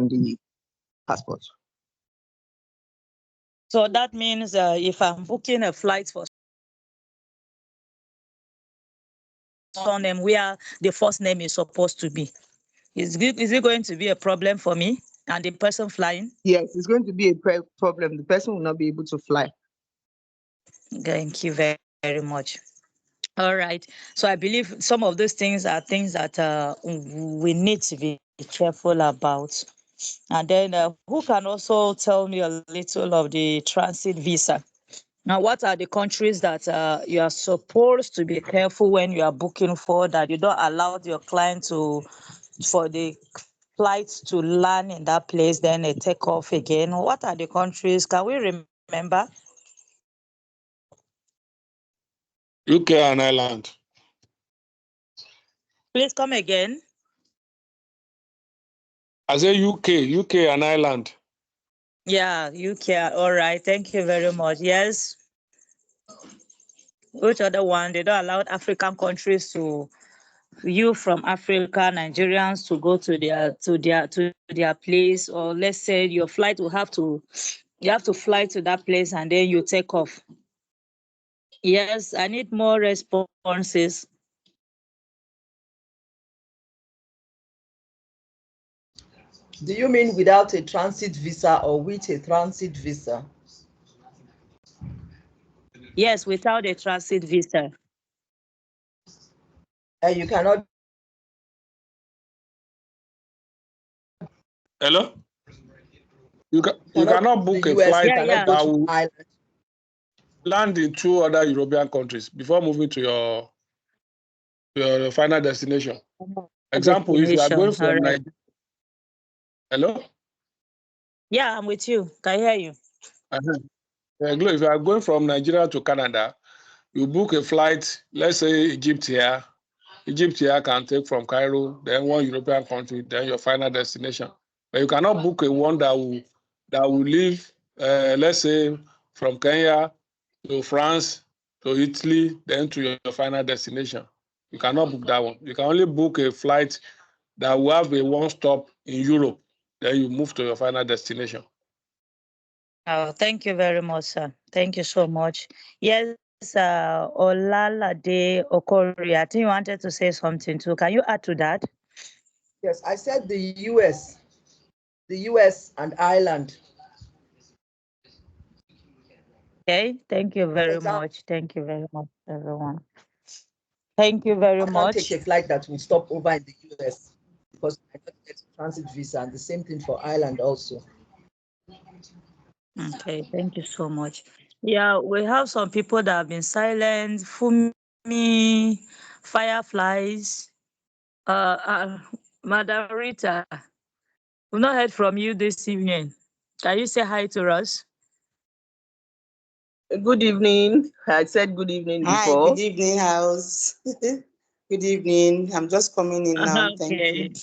the passport. So that means if I'm booking a flight for surname where the first name is supposed to be, is it going to be a problem for me and the person flying? Yes, it's going to be a problem. The person will not be able to fly. Thank you very, very much. All right. So I believe some of those things are things that we need to be careful about. And then who can also tell me a little of the transit visa? Now, what are the countries that you are supposed to be careful when you are booking for, that you don't allow your client for the flight to land in that place, then they take off again? What are the countries? Can we remember? UK and Ireland. Please come again. I say UK and Ireland. Yeah, UK. All right. Thank you very much. Yes. Which other one? They don't allow African countries to, you from Africa, Nigerians, to go to their place, or let's say your flight will have to, you have to fly to that place and then you take off. Yes, I need more responses. Do you mean without a transit visa or with a transit visa? Yes, without a transit visa. You cannot. Hello? You cannot book a flight that will land in 2 other European countries before moving to your final destination. Example, if you are going from Nigeria. Hello? Yeah, I'm with you. Can I hear you? If you are going from Nigeria to Canada, you book a flight, let's say Egypt here. Egypt here can take from Cairo, then one European country, then your final destination. But you cannot book a one that will leave, let's say, from Kenya to France to Italy, then to your final destination. You cannot book that one. You can only book a flight that will have a one stop in Europe, then you move to your final destination. Oh, thank you very much, sir. Thank you so much. Yes, Olalade Okori, I think you wanted to say something too. Can you add to that? Yes, I said the US and Ireland. Okay, thank you very much. Thank you very much, everyone. Thank you very much. I can't take a flight that will stop over in the US because I don't get a transit visa, and the same thing for Ireland also. Okay, thank you so much. Yeah, we have some people that have been silent. Fumi, Fireflies, Madam Rita, we've not heard from you this evening. Can you say hi to us? Good evening. I said good evening before. Hi, good evening, house. Good evening. I'm just coming in now. Okay. Thank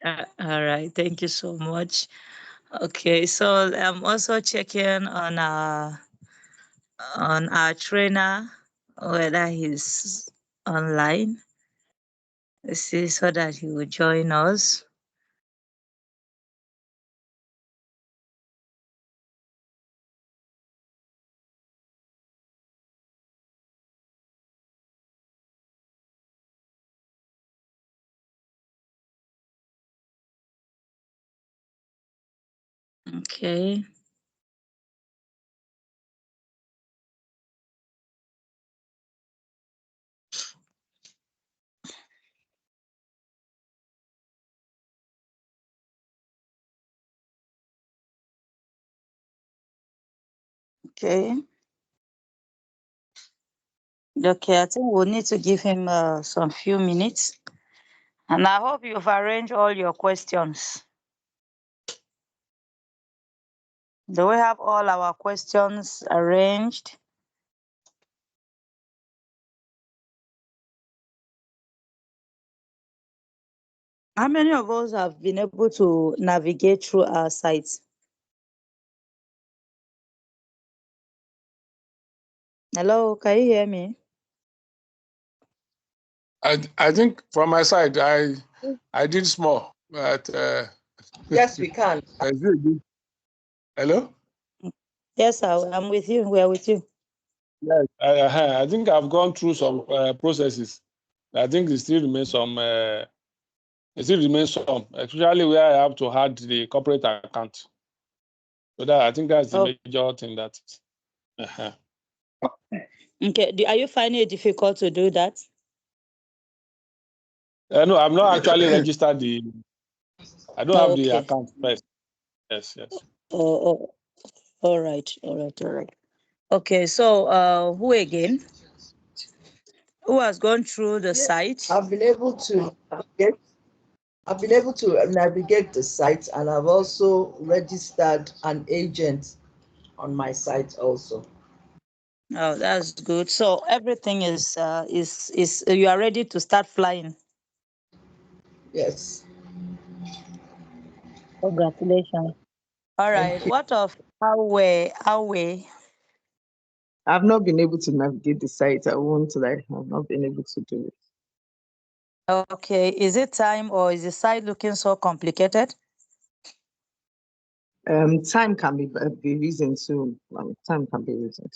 you. All right. Thank you so much. Okay, so I'm also checking on our trainer whether he's online. Let's see, so that he will join us. Okay. Okay. Okay, I think we'll need to give him some few minutes. And I hope you've arranged all your questions. Do we have all our questions arranged? How many of us have been able to navigate through our sites? Hello, can you hear me? I think from my side, I did small, but Yes, we can. Is it good? Hello? Yes, I'm with you. We are with you. Yes. I think I've gone through some processes. I think it still remains some. Especially where I have to add the corporate account. So that I think that's the major thing that. Okay. Are you finding it difficult to do that? No, I'm not actually registered the. I don't have the Okay. account first. Yes. Oh, all right. Okay, so who again? Who has gone through the site? I've been able to navigate the site, and I've also registered an agent on my site also. Oh, that's good. So everything is you are ready to start flying. Yes. Congratulations. All right. What of Awe? I've not been able to navigate the site. I won't lie. I've not been able to do it. Okay. Is it time or is the site looking so complicated? Time can be reason too. Time can be reason.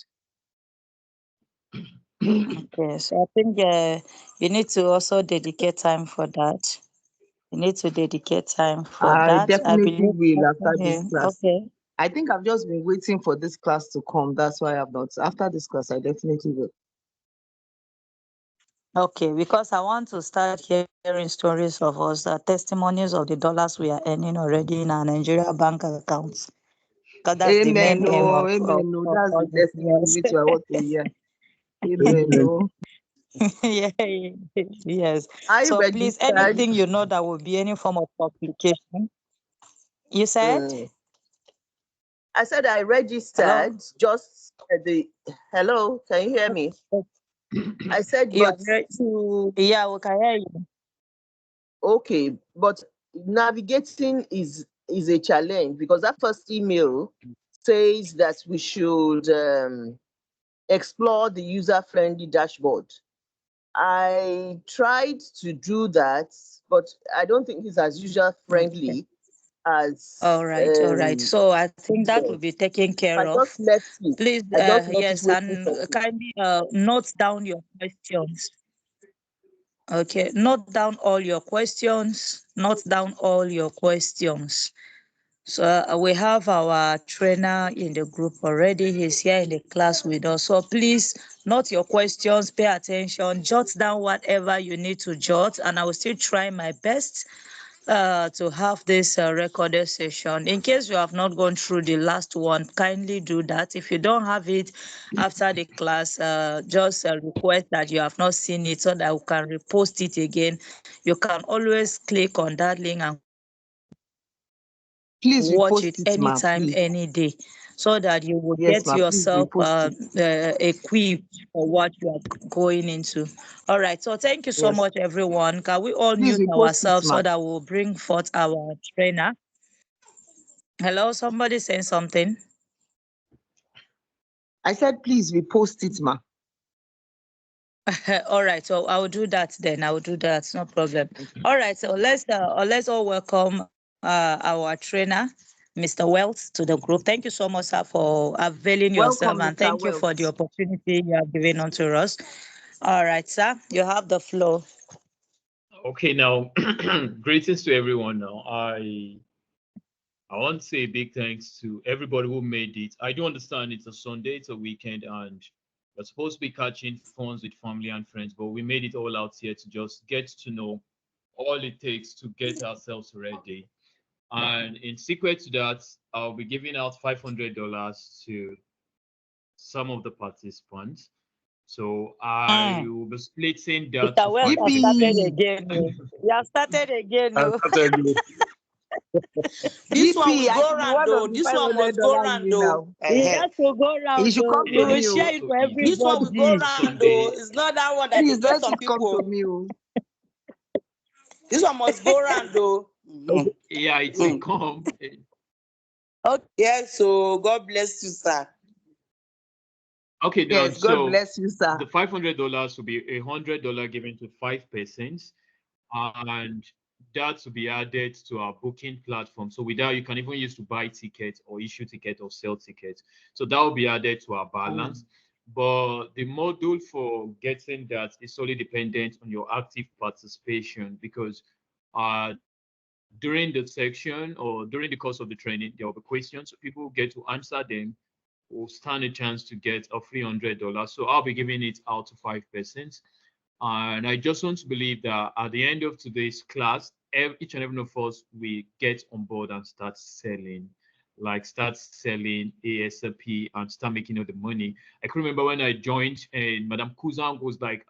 Okay. So I think you need to also dedicate time for that. You need to dedicate time for I that. I definitely believe. will after this class. Okay. I think I've just been waiting for this class to come. That's why I've not. After this class, I definitely will. Okay, because I want to start hearing stories of us, testimonies of the dollars we are earning already in our Nigeria bank accounts. Because that's the Amen. main aim No, of amen. No, that's all the this. testimony which I want to hear. Amen. No. Yes. Yes. I So please, registered. anything you know that will be any form of complication. You said? I said I registered. Hello? Just hello. Can you hear me? I said, You are but very, yeah, we can hear you. okay, but navigating is a challenge because that first email says that we should explore the user-friendly dashboard. I tried to do that, but I don't think it's as user-friendly as All right. So I think that will be taken care I of. just left it. Please, I just left it yes, waiting and for you. kindly note down your questions. Okay, note down all your questions. Note down all your questions. So we have our trainer in the group already. He's here in the class with us. So please note your questions, pay attention, jot down whatever you need to jot, and I will still try my best to have this recorded session. In case you have not gone through the last one, kindly do that. If you don't have it after the class, just request that you have not seen it so that we can repost it again. You can always click on that link and Please watch repost it it, ma'am. anytime, Please. any day, so that you will Yes, get ma'am. Please yourself repost it. equipped for what you are going into. All right. So thank you so Yes. much, everyone. Can we all Please mute repost it, ourselves so ma'am. that we'll bring forth our trainer? Hello, somebody saying something? I said, please repost it, ma'am. All right, so I will do that then. I will do that. No problem. All right, so let's all welcome our trainer, Mr. Wells, to the group. Thank you so much, sir, for availing yourself, Welcome, and Mr. thank you for the Wells. opportunity you have given unto us. All right, sir, you have the floor. Okay, now greetings to everyone. Now I want to say a big thanks to everybody who made it. I do understand it's a Sunday, it's a weekend, and we're supposed to be catching phones with family and friends, but we made it all out here to just get to know all it takes to get ourselves ready. And in secret to that, I'll be giving out $500 to some of the participants. So I will be splitting that Mr. to Wells five has started persons. Yippee! again. Oh. You have started again. I Oh. started. This one Yippee! will I go should be round one of though. the This one must go $500 round you though. now. He has to go He round. should Oh. come We to will me. share Oh. it So for it's This one will go everybody. round though. Sunday. It's not that one that they Please get let some it come to people. me. Oh. This one must go round though. Yeah, it will come. Okay. Yes, so God bless you, sir. Okay, then. Yes, God So bless you, sir. the $500 will be $100 given to five persons, and that to be added to our booking platform. So with that, you can even use to buy tickets or issue tickets or sell tickets. So that will be added to our balance. But the module for getting that is solely dependent on your active participation, because during the section or during the course of the training, there will be questions. So people get to answer them, will stand a chance to get a $300. So I'll be giving it out to 5 persons. And I just want to believe that at the end of today's class, each and every one of us we get on board and start selling, like start selling ASAP and start making all the money. I can remember when I joined, and Madam KUZANG was like,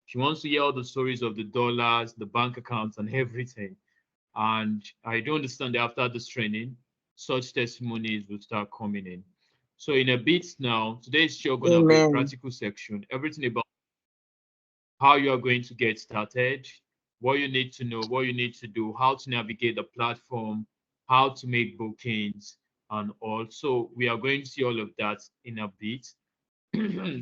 she wants to hear all the stories of the dollars, the bank accounts, and everything. And I do understand that after this training, such testimonies will start coming in. So in a bit now, today is sure going to be a practical section, everything about how you are going to get started, what you need to know, what you need to do, how to navigate the platform, how to make bookings, and also we are going to see all of that in a bit.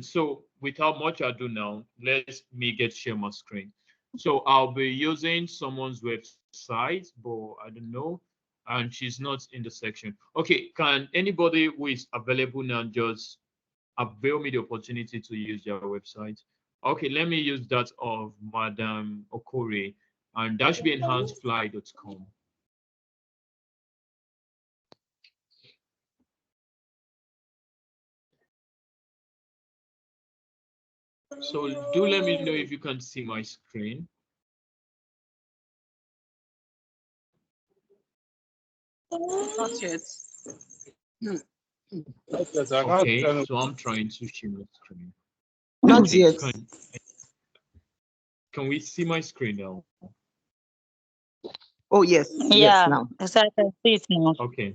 So without much ado now, let me get share my screen. So I'll be using someone's website, but I don't know, and she's not in the section. Okay, can anybody who is available now just avail me the opportunity to use their website? Okay, let me use that of Madam Okore, and that should be enhancedfly.com. So do let me know if you can see my screen. Not yet. Okay, so I'm trying to share my screen. Not Okay, yet. Can we see my screen now? Oh, yes. Yes, Yeah, now. yes, I can see it now. Okay.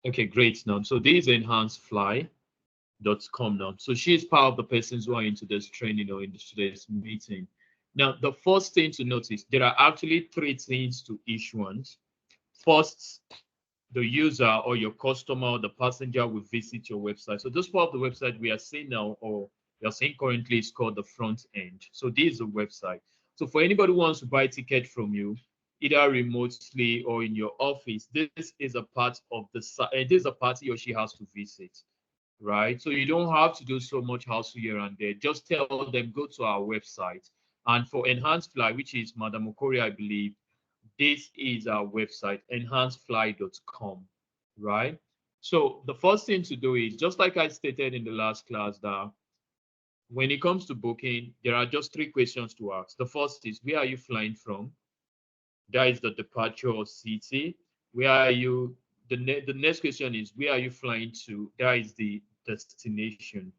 Okay, great now. So this is enhancedfly.com now. So she is part of the persons who are into this training or into today's meeting. Now, the first thing to notice, there are actually 3 things to issuance. First, the user or your customer or the passenger will visit your website. So this part of the website we are seeing now, or we are seeing currently, is called the front end. So this is a website. So for anybody who wants to buy a ticket from you, either remotely or in your office, this is a part of the site. This is a part he or she has to visit, right? So you don't have to do so much hassle here and there. Just tell them, go to our website. And for Enhanced Fly, which is Madam Okori, I believe, this is our website, enhancedfly.com, right? So the first thing to do is, just like I stated in the last class, that when it comes to booking, there are just 3 questions to ask. The first is, where are you flying from? That is the departure city. Where are you? The next question is, where are you flying to? That is the destination.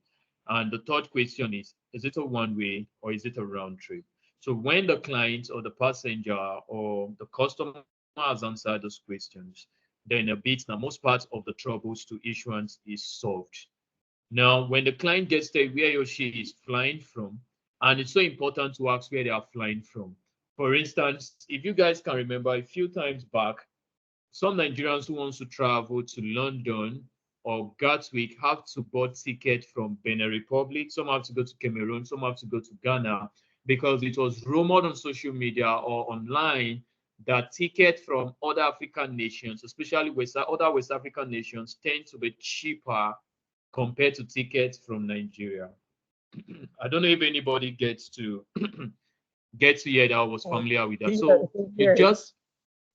And the third question is it a one-way or is it a round trip? So when the client or the passenger or the customer has answered those questions, then a bit now most parts of the troubles to issuance is solved. Now, when the client gets there where he or she is flying from, and it's so important to ask where they are flying from. For instance, if you guys can remember a few times back, some Nigerians who wants to travel to London or Gatwick have to board ticket from Benin Republic. Some have to go to Cameroon. Some have to go to Ghana, because it was rumored on social media or online that tickets from other African nations, especially other West African nations, tend to be cheaper compared to tickets from Nigeria. I don't know if anybody gets to hear that I was familiar with that. So you just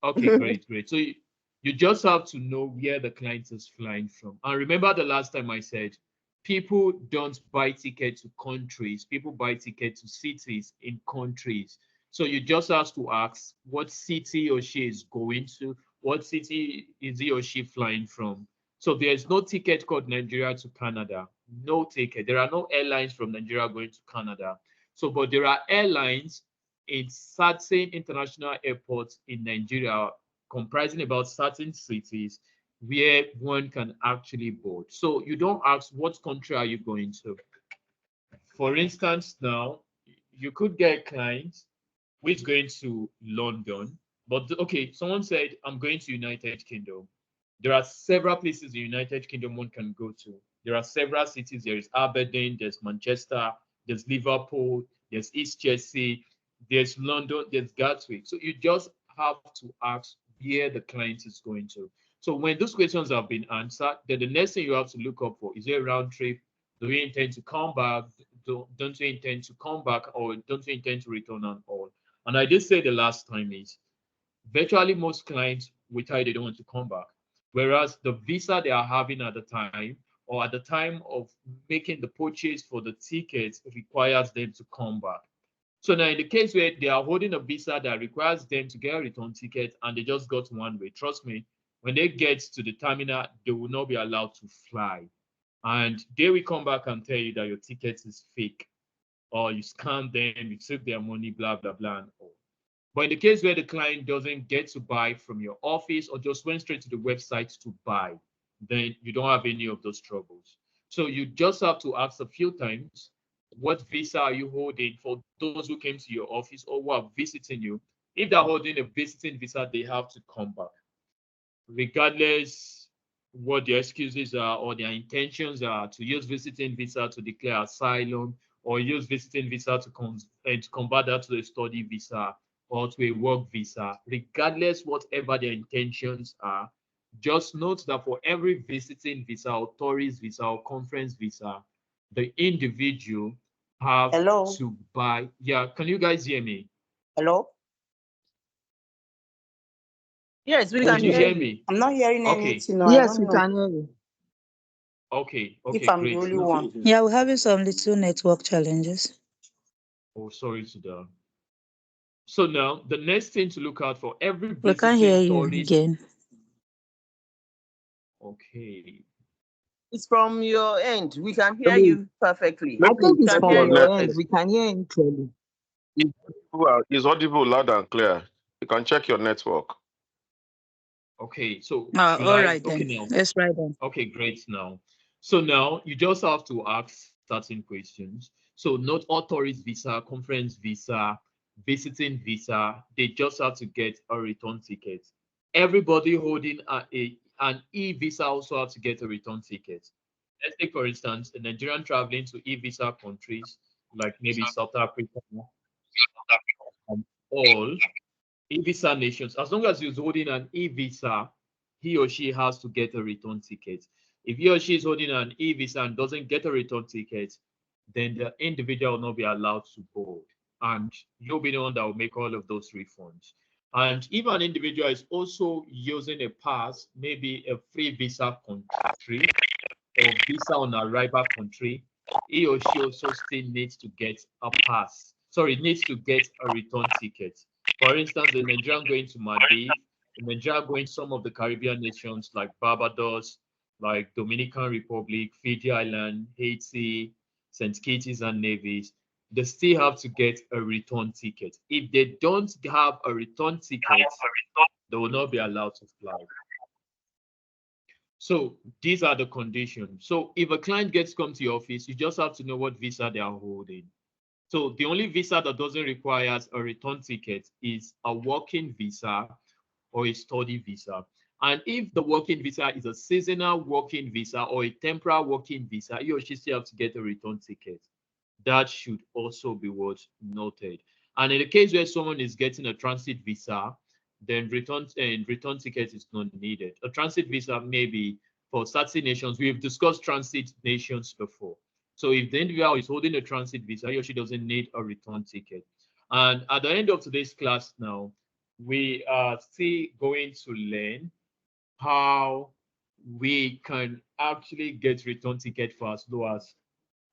okay, great. So you just have to know where the client is flying from. And remember the last time I said, people don't buy tickets to countries, people buy tickets to cities in countries. So you just have to ask what city or she is going to, what city is he or she flying from. So there's no ticket called Nigeria to Canada, no ticket. There are no airlines from Nigeria going to Canada. So, but there are airlines in certain international airports in Nigeria, comprising about certain cities where one can actually board. So you don't ask what country are you going to. For instance, now you could get a client who is going to London, but okay, someone said I'm going to United Kingdom. There are several places in United Kingdom one can go to. There are several cities. There is Aberdeen, there's Manchester, there's Liverpool, there's East Chelsea, there's London, there's Gatwick. So you just have to ask where the client is going to. So when those questions have been answered, then the next thing you have to look up for is there a round trip? Do you intend to come back? Don't you intend to come back, or don't you intend to return and all? And I did say the last time is virtually most clients will tell you they don't want to come back. Whereas the visa they are having at the time or at the time of making the purchase for the tickets requires them to come back. So now in the case where they are holding a visa that requires them to get a return ticket and they just got one way, trust me, when they get to the terminal, they will not be allowed to fly. And they will come back and tell you that your ticket is fake or you scammed them, you took their money, blah, blah, blah, and all. But in the case where the client doesn't get to buy from your office or just went straight to the website to buy, then you don't have any of those troubles. So you just have to ask a few times, what visa are you holding for those who came to your office or who are visiting you? If they're holding a visiting visa, they have to come back. Regardless what their excuses are or their intentions are to use visiting visa to declare asylum or use visiting visa to convert that to a study visa or to a work visa, regardless whatever their intentions are, just note that for every visiting visa or tourist visa or conference visa, the individual have Hello? to buy. Yeah, can you guys hear me? Hello? Yes, we Good Can can you hear hear evening. you. me? I'm not hearing Okay, anything. No, I Yes, don't we know can hear you. if I'm the great. only one. Yeah, we're having some little network challenges. Oh, sorry to that. So now the next thing to look out for every We can't hear visiting you tourist. again. Okay. It's from your end. We can hear Maybe, you perfectly. I maybe think We it's can check from hear your you your net. end. perfectly. We can hear him clearly. It's audible loud and clear. You can check your network. Okay. So should All I? right Okay then. now. Let's write them. Okay, great now. So now you just have to ask certain questions. So not all tourist visa, conference visa, visiting visa, they just have to get a return ticket. Everybody holding an e-visa also have to get a return ticket. Let's take, for instance, a Nigerian traveling to e-visa countries like maybe South Africa, all e-visa nations. As long as he's holding an e-visa, he or she has to get a return ticket. If he or she is holding an e-visa and doesn't get a return ticket, then the individual will not be allowed to board. And you'll be the one that will make all of those refunds. And if an individual is also using a pass, maybe a free visa country or visa on arrival country, he or she also still needs to get a pass. Sorry, needs to get a return ticket. For instance, the Nigerian going to Maldives, the Nigerian going to some of the Caribbean nations like Barbados, like Dominican Republic, Fiji Island, Haiti, St. Kitts and Nevis, they still have to get a return ticket. If they don't have a return ticket, they will not be allowed to fly. So these are the conditions. So if a client gets come to your office, you just have to know what visa they are holding. So the only visa that doesn't require a return ticket is a working visa or a study visa. And if the working visa is a seasonal working visa or a temporary working visa, you or she still have to get a return ticket. That should also be what's noted. And in the case where someone is getting a transit visa, then return ticket is not needed. A transit visa may be for certain nations. We've discussed transit nations before. So if the individual is holding a transit visa, he or she doesn't need a return ticket. And at the end of today's class now, we are still going to learn how we can actually get return ticket for as low as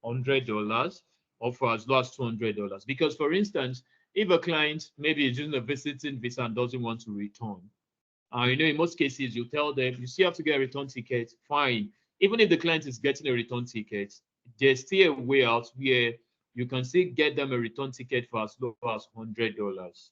$100 or for as low as $200. Because, for instance, if a client maybe is using a visiting visa and doesn't want to return, in most cases, you tell them you still have to get a return ticket. Fine. Even if the client is getting a return ticket, there's still a way out where you can still get them a return ticket for as low as $100.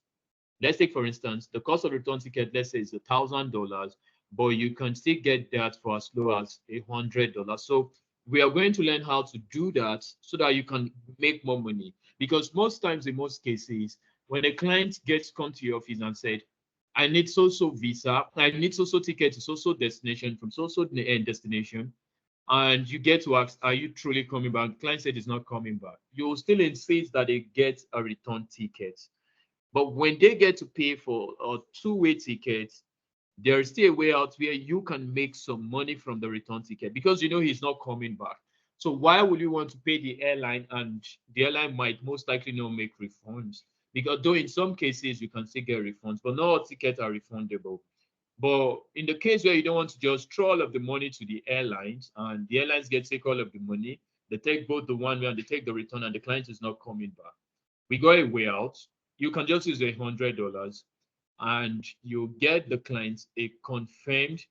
Let's take, for instance, the cost of return ticket, let's say is $1,000, but you can still get that for as low as $100. So we are going to learn how to do that so that you can make more money. Because most times, in most cases, when a client gets come to your office and said, I need so-so visa, I need so-so ticket to so-so destination from so-so destination, and you get to ask, are you truly coming back? The client said it's not coming back. You will still insist that they get a return ticket. But when they get to pay for a two-way ticket, there's still a way out where you can make some money from the return ticket because you know he's not coming back. So why would you want to pay the airline, and the airline might most likely not make refunds? Because though in some cases you can still get refunds, but not all tickets are refundable. But in the case where you don't want to just throw all of the money to the airlines and the airlines get take all of the money, they take both the one way and they take the return and the client is not coming back. We got a way out. You can just use $100 and you get the client a confirmed,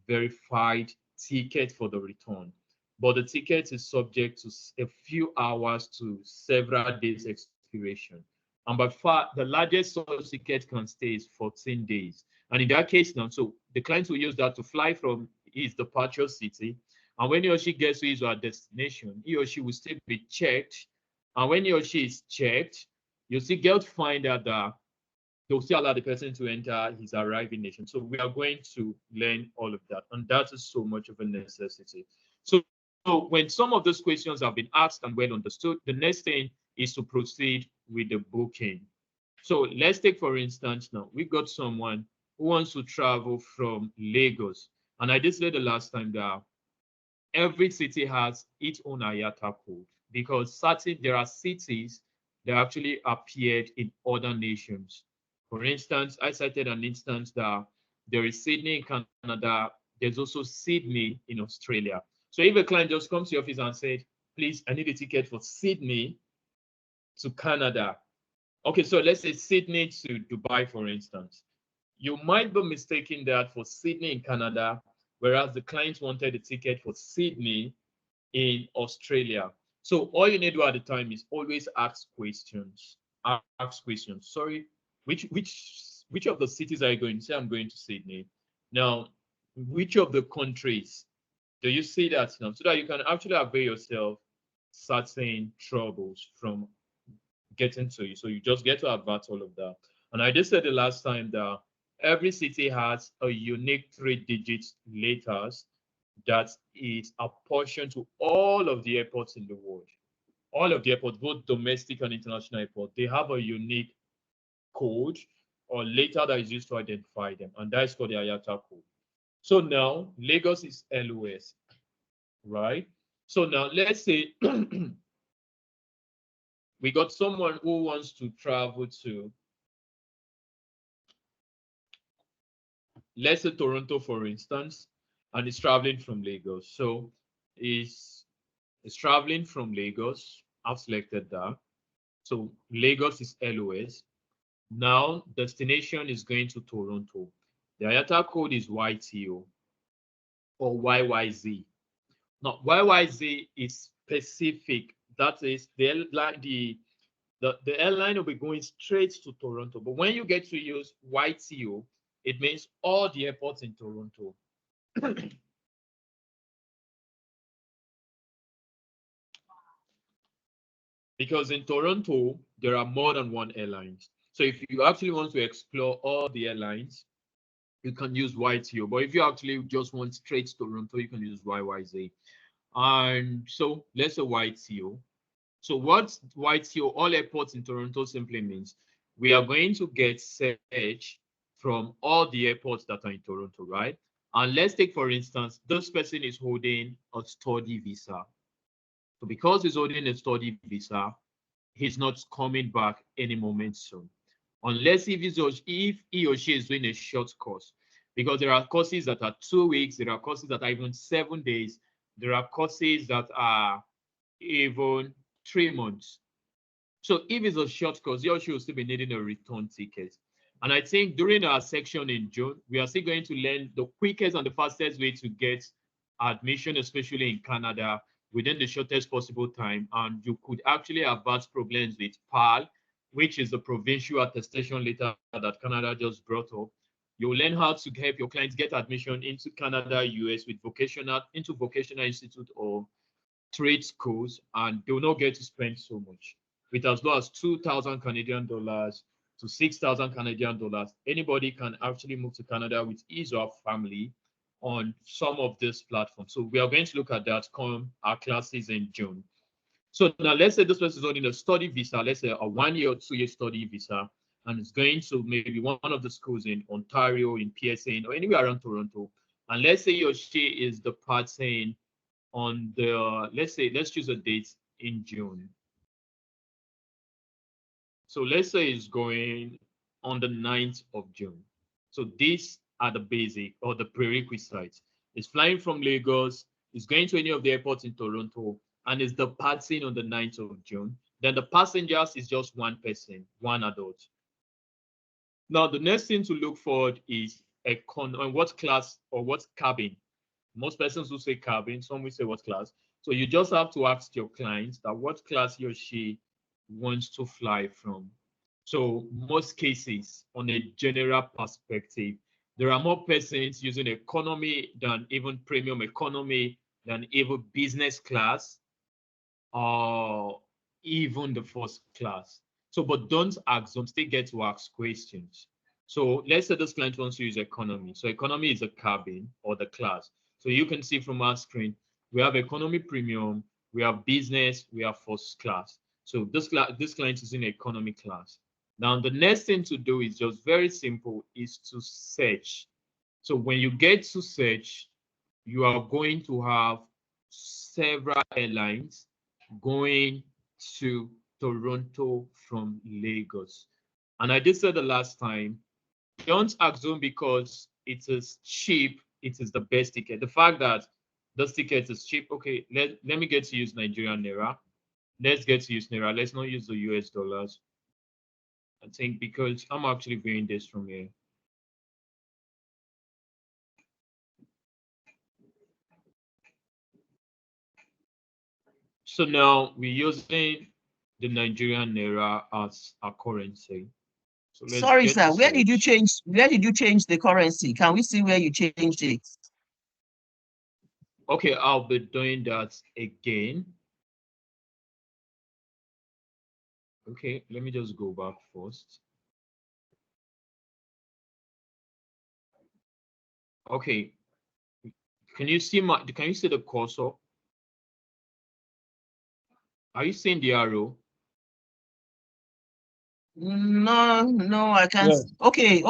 verified ticket for the return. But the ticket is subject to a few hours to several days expiration. And by far, the largest such ticket can stay is 14 days. And in that case now, so the client will use that to fly from his departure city. And when he or she gets to his or her destination, he or she will still be checked. And when he or she is checked, you still get to find out that they'll still allow the person to enter his arriving nation. So we are going to learn all of that. And that is so much of a necessity. So when some of those questions have been asked and well understood, the next thing is to proceed with the booking. So let's take, for instance, now we've got someone who wants to travel from Lagos. And I did say the last time that every city has its own IATA code because there are cities that actually appeared in other nations. For instance, I cited an instance that there is Sydney in Canada. There's also Sydney in Australia. So if a client just comes to your office and said, please, I need a ticket for Sydney to Canada. Okay, so let's say Sydney to Dubai, for instance. You might be mistaking that for Sydney in Canada, whereas the client wanted a ticket for Sydney in Australia. So all you need to do at the time is always ask questions. Ask questions. Sorry, which of the cities are you going to? Say I'm going to Sydney. Now, which of the countries do you see that now? So that you can actually avail yourself certain troubles from getting to you. So you just get to avert all of that. And I just said the last time that every city has a unique 3-digit letters that is apportioned to all of the airports in the world. All of the airports, both domestic and international airports, they have a unique code or letter that is used to identify them, and that is called the IATA code. So now Lagos is LOS, right? So now let's say we got someone who wants to travel to, let's say Toronto, for instance, and is traveling from Lagos. So is traveling from Lagos. I've selected that. So Lagos is LOS. Now destination is going to Toronto. The IATA code is YTO or YYZ. Now YYZ is specific. That is the airline will be going straight to Toronto. But when you get to use YTO, it means all the airports in Toronto. Because in Toronto, there are more than one airlines. So if you actually want to explore all the airlines, you can use YTO. But if you actually just want straight Toronto, you can use YYZ. And so let's say YTO. So what YTO, all airports in Toronto, simply means we are going to get search from all the airports that are in Toronto, right? And let's take, for instance, this person is holding a study visa. So because he's holding a study visa, he's not coming back any moment soon. Unless if he or she is doing a short course. Because there are courses that are 2 weeks, there are courses that are even 7 days, there are courses that are even 3 months. So if it's a short course, he or she will still be needing a return ticket. And I think during our section in June, we are still going to learn the quickest and the fastest way to get admission, especially in Canada, within the shortest possible time. And you could actually avert problems with PAL, which is the provincial attestation letter that Canada just brought up. You'll learn how to help your clients get admission into Canada, US with vocational institute or trade schools, and they will not get to spend so much. With as low as 2,000 Canadian dollars to 6,000 Canadian dollars, anybody can actually move to Canada with his or her family on some of these platforms. So we are going to look at that come our classes in June. So now let's say this person is on a study visa, let's say a 1 year or 2 year study visa, and it's going to maybe one of the schools in Ontario, in PSN, or anywhere around Toronto. And let's say he or she is departing on the, let's choose a date in June. So let's say it's going on the 9th of June. So these are the basic or the prerequisites. It's flying from Lagos, it's going to any of the airports in Toronto, and it's departing on the 9th of June. Then the passengers is just one person, one adult. Now, the next thing to look for is what class or what cabin. Most persons will say cabin, some will say what class. So you just have to ask your client that what class he or she wants to fly from. So most cases, on a general perspective, there are more persons using economy than even premium economy, than even business class, or even the first class. So, but don't still get to ask questions. So let's say this client wants to use economy. So economy is a cabin or the class. So you can see from our screen, we have economy premium, we have business, we have first class. So this client is in economy class. Now, the next thing to do is just very simple, is to search. So when you get to search, you are going to have several airlines going to Toronto from Lagos. And I did say the last time, don't assume because it is cheap, it is the best ticket. The fact that this ticket is cheap, okay, let me get to use Nigerian Naira. Let's get to use Naira. Let's not use the US dollars. I think because I'm actually viewing this from here. So now we're using the Nigerian Naira as a currency. So let's Sorry, get sir. to Where did you search. change? Where did you change the currency? Can we see where you changed it? Okay, I'll be doing that again. Okay, let me just go back first. Okay, can you see the cursor? Are you seeing the arrow? No, I can't. Yes. Okay,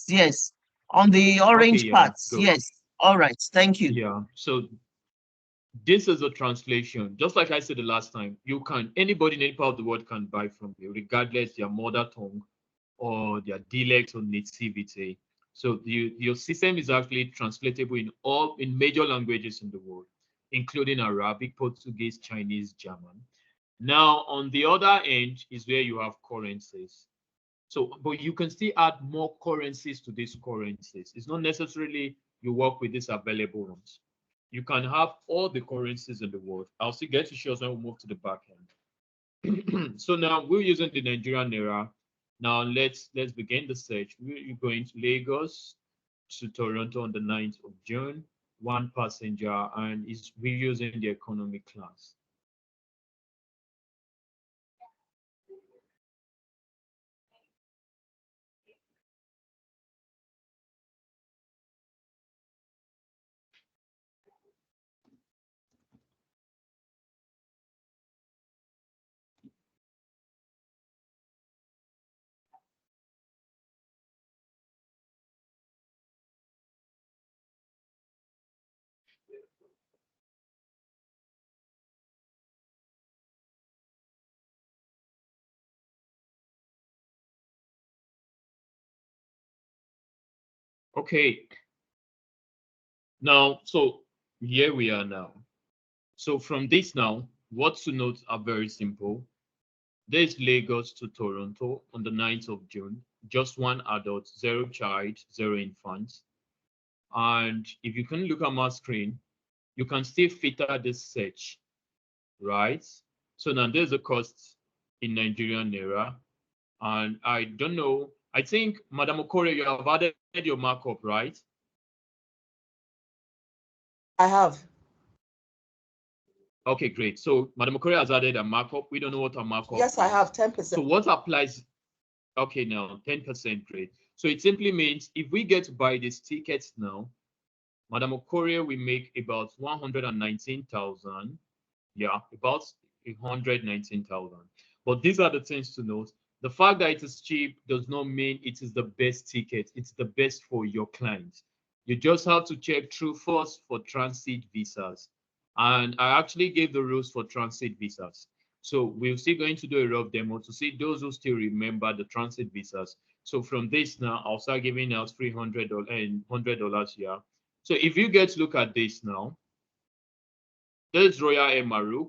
yes. On the orange Okay, yeah, parts, good. yes. All right, thank you. Yeah, so this is a translation. Just like I said the last time, anybody in any part of the world can buy from you, regardless their mother tongue or their dialect or nativity. So your system is actually translatable in major languages in the world, including Arabic, Portuguese, Chinese, German. Now, on the other end is where you have currencies. So, but you can still add more currencies to these currencies. It's not necessarily you work with these available ones. You can have all the currencies in the world. I'll still get to show us when we move to the back end. So now we're using the Nigerian Naira. Now let's begin the search. We're going to Lagos to Toronto on the 9th of June. One passenger, and we're using the economy class. Okay. Now, so here we are now. So from this now, what to note are very simple. There's Lagos to Toronto on the 9th of June. Just one adult, zero child, zero infants. And if you can look at my screen, you can still filter this search, right? So now there's a cost in Nigerian Naira. And I don't know, I think, Madam Okore, you have added your markup, right? I have. Okay, great. So Madam Okore has added a markup. We don't know what our markup Yes, I have is. 10%. So what applies? Okay, now 10%, great. So it simply means if we get to buy these tickets now, Madam Okore will make about 119,000. Yeah, about 119,000. But these are the things to note. The fact that it is cheap does not mean it is the best ticket. It's the best for your client. You just have to check through first for transit visas. And I actually gave the rules for transit visas. So we're still going to do a rough demo to see those who still remember the transit visas. So from this now, I'll start giving out $300 and $100 here. So if you get to look at this now, there's Royal Air Maroc.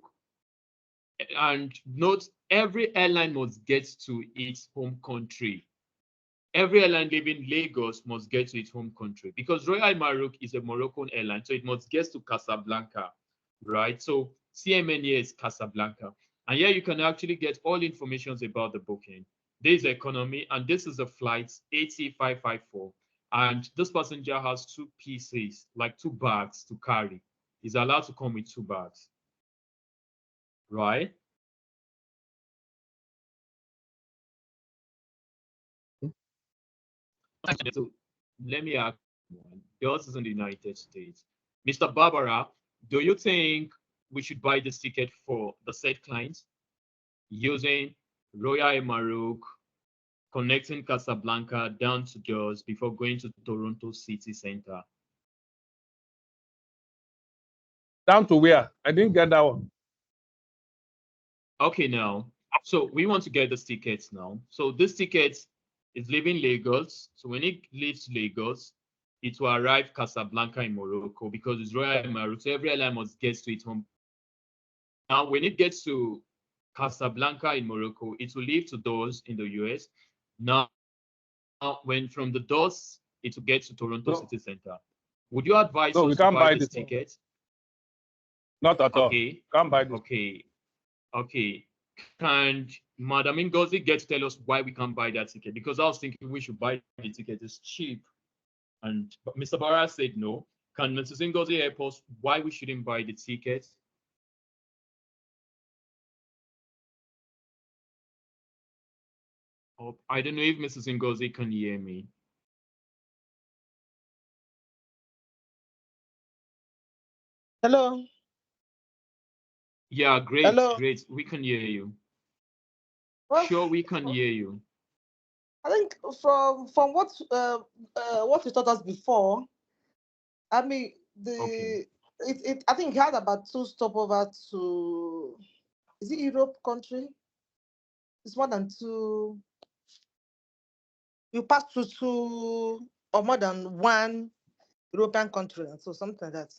And note, every airline must get to its home country. Every airline leaving Lagos must get to its home country because Royal Maroc is a Moroccan airline, so it must get to Casablanca, right? So CMNA is Casablanca. And here you can actually get all information about the booking. This is economy, and this is the flight AT554. And this passenger has two pieces, like two bags to carry. He's allowed to come with two bags, right? So let me ask one. Yours is in the United States. Mr. Barbara, do you think we should buy this ticket for the said clients using Royal Maroc, connecting Casablanca down to Jos before going to Toronto City Center? Down to where? I didn't get that one. Okay, now, so we want to get this ticket now. So this ticket is leaving Lagos. So when it leaves Lagos, it will arrive Casablanca in Morocco because it's Royal Maroc. So every airline must get to its home. Now, when it gets to Casablanca in Morocco, it will leave to doors in the US. Now, when from the doors, it will get to Toronto City Center. Would you advise No, we us to can't buy buy this this. ticket? Not at all. Okay. Can't buy this. Okay. Okay. Can Madam Ngozi get to tell us why we can't buy that ticket? Because I was thinking we should buy the ticket. It's cheap. And Mr. Barra said no. Can Mrs. Ngozi help us why we shouldn't buy the ticket? Oh, I don't know if Mrs. Ngozi can hear me. Hello. Yeah, great, Hello. great. We can hear you. Well, Sure, we can hear you. I think from what you taught us before, I mean Okay. it I think it had about two stopover to, is it Europe country? It's more than two. You pass through two or more than one European country, so something like that.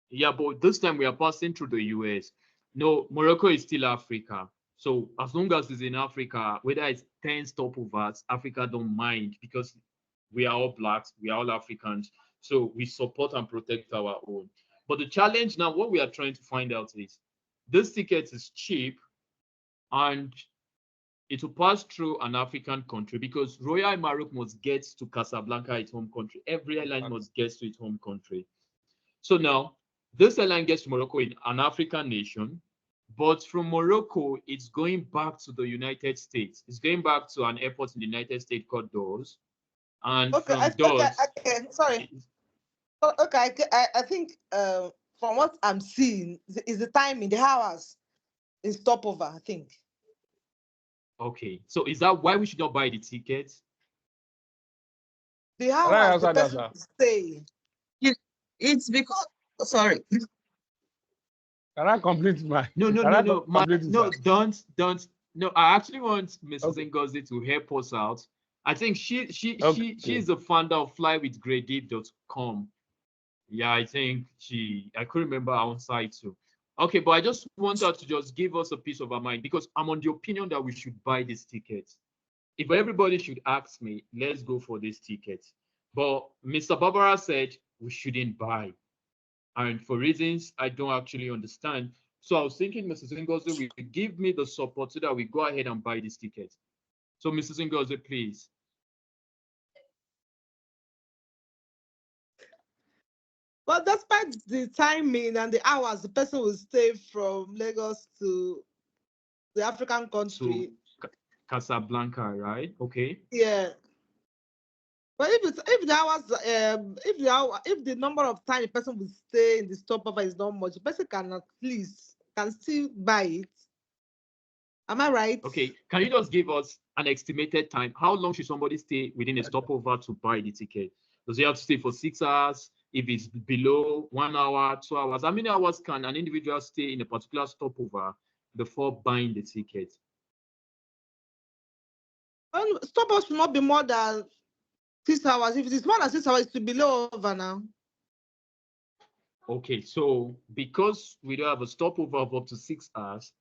Yeah, but this time we are passing through the US. No, Morocco is still Africa. So as long as it's in Africa, whether it's 10 stopovers, Africa don't mind because we are all blacks, we are all Africans. So we support and protect our own. But the challenge now, what we are trying to find out is this ticket is cheap and it will pass through an African country because Royal Maroc must get to Casablanca, its home country. Every airline must get to its home country. So now, this airline gets to Morocco in an African nation, but from Morocco, it's going back to the United States. It's going back to an airport in the United States called Dawes. And Okay, from Dawes, sorry. Okay, I think from what I'm seeing is the timing, the hours in stopover, I think. okay. So is that why we should not buy the ticket? The Can I hours the answer that, person sir? will stay. It's because, sorry. Can I complete my? No, no, Can no, I no. complete this, No, sir? don't. No, I actually want Mrs. Okay. Ngozi to help us out. I think Okay. she's the founder of flywithgrady.com. Yeah, I think I couldn't remember our site too. Okay, but I just want her to just give us a piece of her mind because I'm on the opinion that we should buy this ticket. If everybody should ask me, let's go for this ticket. But Mr. Barbara said we shouldn't buy. And for reasons I don't actually understand. So I was thinking Mrs. Ngozi will give me the support so that we go ahead and buy this ticket. So Mrs. Ngozi, please. But despite the timing and the hours the person will stay from Lagos to the African So country, Casablanca, right? Okay. yeah. But if the hours if the number of time the person will stay in the stopover is not much, the person can at least can still buy it. Am I right? Okay, can you just give us an estimated time? How long should somebody stay within a stopover to buy the ticket? Does he have to stay for 6 hours? If it's below 1 hour, 2 hours, how many hours can an individual stay in a particular stopover before buying the ticket? Well, stopovers should not be more than 6 hours. If it is more than 6 hours, it will be over now. Okay, so because we don't have a stopover of up to 6 hours,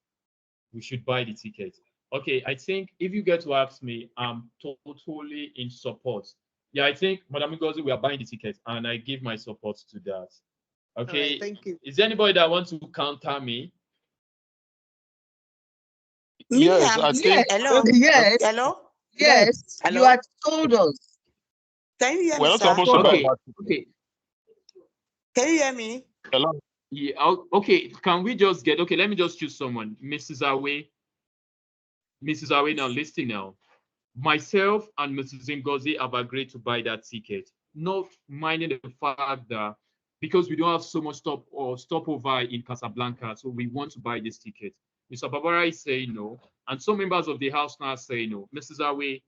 we should buy the ticket. Okay, I think if you get to ask me, I'm totally in support. Yeah, I think, Madam Ngozi, we are buying the ticket, and I give my support to that. Okay, All right, thank you. is there anybody that wants to counter me? Me, Yes, I Yes, think. hello, yes, hello, yes. You hello. had told us. Can you hear We're me, not sir? supposed to buy Okay, that. okay, Can you hear me? Hello. yeah, okay. Can we just get, okay, let me just choose someone. Mrs. Awe, now listen now. Myself and Mrs. Ngozi have agreed to buy that ticket, not minding the fact that because we don't have so much stopover in Casablanca, so we want to buy this ticket. Mr. Barbara is saying no, and some members of the house now say no. Mrs. Awe,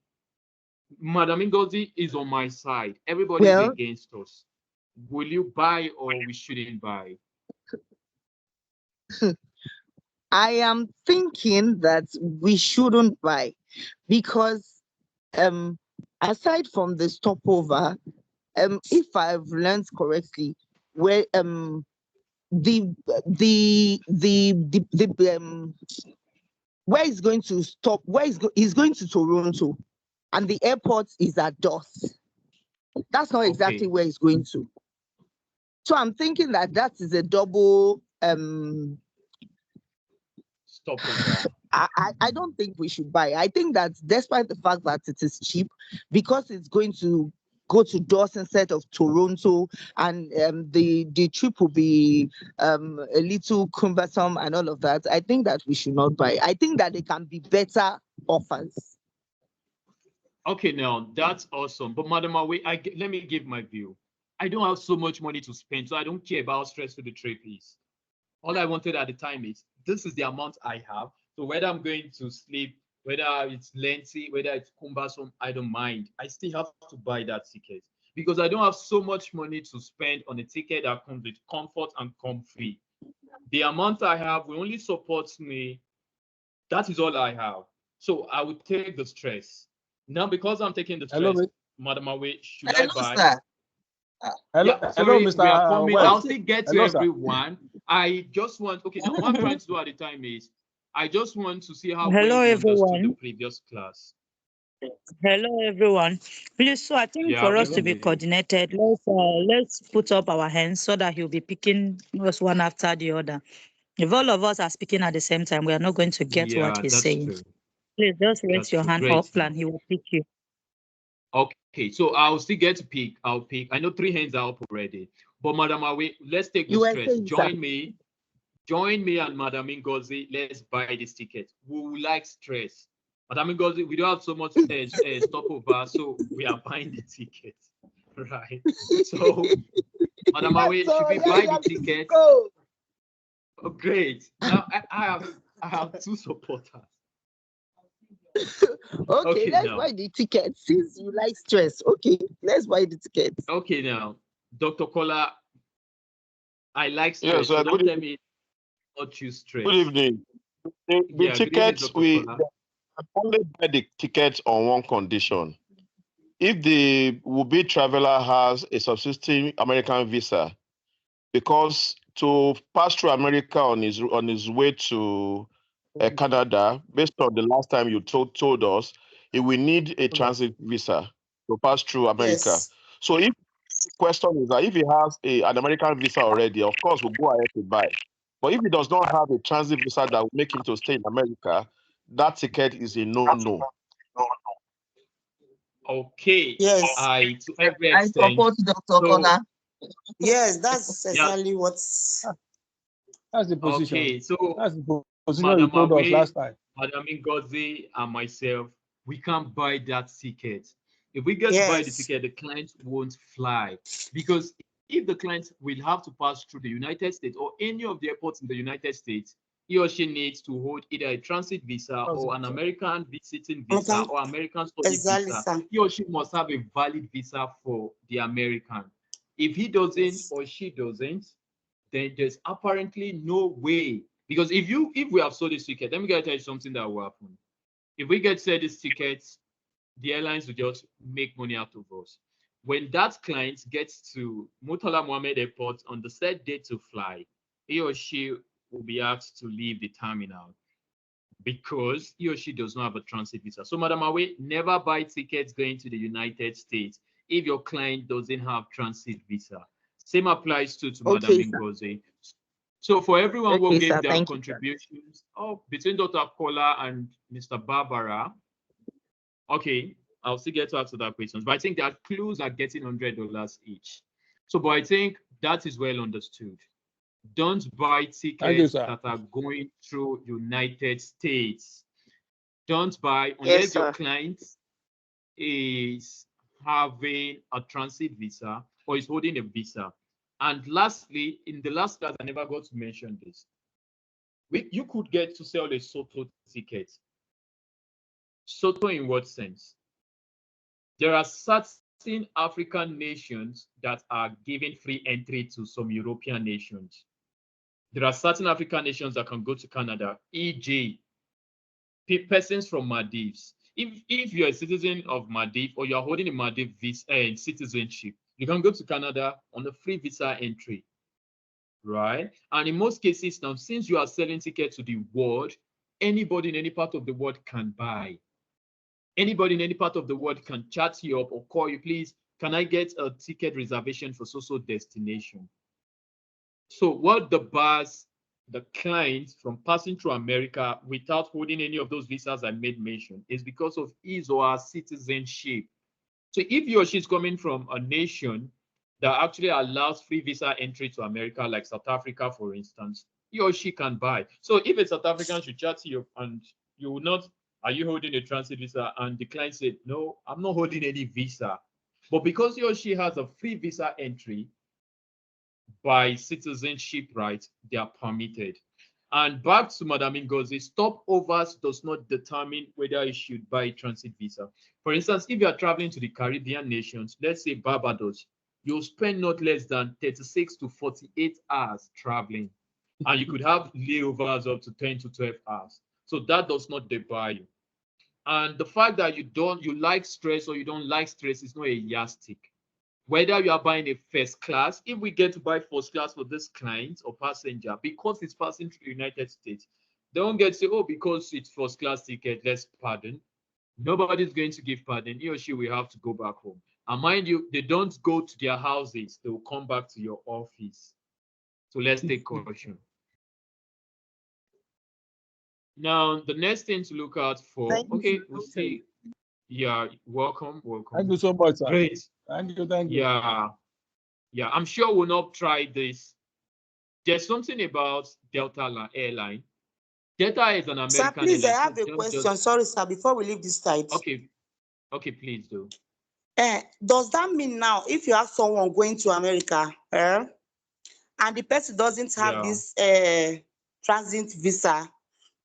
Madam Ngozi is on my side. Everybody is Well, against us. Will you buy or we shouldn't buy? I am thinking that we shouldn't buy because aside from the stopover, if I've learned correctly, where the where he's going to stop, he's going to Toronto, and the airport is at Dos. That's not exactly Okay, where he's going to. So I'm thinking that is a double. stopover. I don't think we should buy. I think that despite the fact that it is cheap, because it's going to go to Dawson instead of Toronto, and the trip will be a little cumbersome and all of that. I think that we should not buy. I think that there can be better offers. Okay, now that's awesome. But Madam Awe, let me give my view. I don't have so much money to spend, so I don't care about how stressful the trip is. All I wanted at the time is this is the amount I have. So whether I'm going to sleep, whether it's lengthy, whether it's cumbersome, I don't mind. I still have to buy that ticket because I don't have so much money to spend on a ticket that comes with comfort and comfy. The amount I have will only support me. That is all I have. So I would take the stress. Now, because I'm taking the Hello, stress, Madam Awe, should I Hello, buy? sir. hello, Yeah, hello, sorry, we are Mr. coming. I'll West. still get to Hello, sir. everyone. I just want, okay, now what I'm trying to do at the time is I just want to see how well Hello, we understood the everyone. previous class. Hello, everyone. Please, so I think Yeah, for we us to can be hear you. coordinated, let's put up our hands so that he'll be picking us one after the other. If all of us are speaking at the same time, we are not going to get what Yeah, he's that's saying. true. Please just raise That's your true. hand up Great and now. he will pick you. Okay, so I'll still get to pick. I'll pick. I know 3 hands are up already. But Madam Awe, let's take the You were stress. saying, sir. Join me and Madam Ngozi. Let's buy this ticket. We will like stress. Madam Ngozi, we don't have so much stopover, so we are buying the ticket. Right. So, Madam Awe, should So we yes, buy you the are good to ticket? go. Oh, great. Now I have two supporters. Okay, Okay, let's now. buy the ticket since you like stress. Okay, let's buy the ticket. Okay, now. Dr. Kola, I like Yes, stress, so don't good tell evening. me not choose Good stress. evening. The Yeah, good evening, tickets, Dr. we Kola. only buy the tickets on one condition. If the would-be traveler has a subsisting American visa, because to pass through America on his way to Canada, based on the last time you told us, he will need a transit visa to pass through America. Yes. So if the question is that if he has an American visa already, of course we'll go ahead to buy. But if he does not have a transit visa that will make him to stay in America, that ticket is a no-no. Okay, Yes. to every I extent. support Dr. So, Kola. Yes, that's yeah, exactly what. That's the position. okay. So, That's the position you Madam told us Awe, last time. Madam Ngozi, and myself, we can't buy that ticket. If we get to buy the Yes. ticket, the client won't fly because if the client will have to pass through the United States or any of the airports in the United States, he or she needs to hold either a transit visa or an American visiting visa Okay. or American study Exactly, visa. sir. He or she must have a valid visa for the American. If he doesn't Yes. or she doesn't, then there's apparently no way. Because if we have sold this ticket, let me tell you something that will happen. If we get sold these tickets, the airlines will just make money out of us. When that client gets to Murtala Mohammed Airport on the set day to fly, he or she will be asked to leave the terminal because he or she does not have a transit visa. So, Madam Awe, never buy tickets going to the United States if your client doesn't have transit visa. Same applies to Madam Okay, sir. Ngozi. So for everyone who Okay, gave sir. their Thank you, sir. contributions, between Dr. Kola and Mr. Barbara, okay, I'll still get to answer that question. But I think that clues are getting $100 each. So, but I think that is well understood. Don't buy Thank you, tickets sir. that are going through United States. Don't buy Yes, unless your sir. client is having a transit visa or is holding a visa. And lastly, in the last class, I never got to mention this. You could get to sell a Soto ticket. Soto in what sense? There are certain African nations that are giving free entry to some European nations. There are certain African nations that can go to Canada, e.g., persons from Maldives. If you're a citizen of Maldives or you're holding a Maldives visa, citizenship, you can go to Canada on a free visa entry, right? And in most cases now, since you are selling tickets to the world, anybody in any part of the world can buy. Anybody in any part of the world can chat you up or call you, please, can I get a ticket reservation for so-so destination? So what the clients from passing through America without holding any of those visas I made mention is because of his or her citizenship. So if he or she is coming from a nation that actually allows free visa entry to America, like South Africa, for instance, he or she can buy. So if a South African should chat to you and you will not, are you holding a transit visa? And the client said, no, I'm not holding any visa. But because he or she has a free visa entry, by citizenship rights, they are permitted. And back to Madam Ngozi, stopovers does not determine whether you should buy a transit visa. For instance, if you are traveling to the Caribbean nations, let's say Barbados, you'll spend not less than 36 to 48 hours traveling. And you could have layovers up to 10 to 12 hours. So that does not debar you. And the fact that you like stress or you don't like stress is not a yardstick. Whether you are buying a first class, if we get to buy first class for this client or passenger, because it's passing through the United States, they don't get to say, oh, because it's first class ticket, let's pardon. Nobody's going to give pardon. He or she will have to go back home. And mind you, they don't go to their houses. They will come back to your office. So let's take caution. Now, the next thing to look out for, Thank you, okay, sir. we'll see. Yeah, welcome. Thank you so much, sir. Great. Thank you. Thank you. Yeah, I'm sure we'll not try this. There's something about Delta airline. Delta is an Sir, American please, I airline. have a question. Sorry, sir, before we leave this side. Okay, please do. Does that mean now if you have someone going to America, and the person doesn't have this transit visa,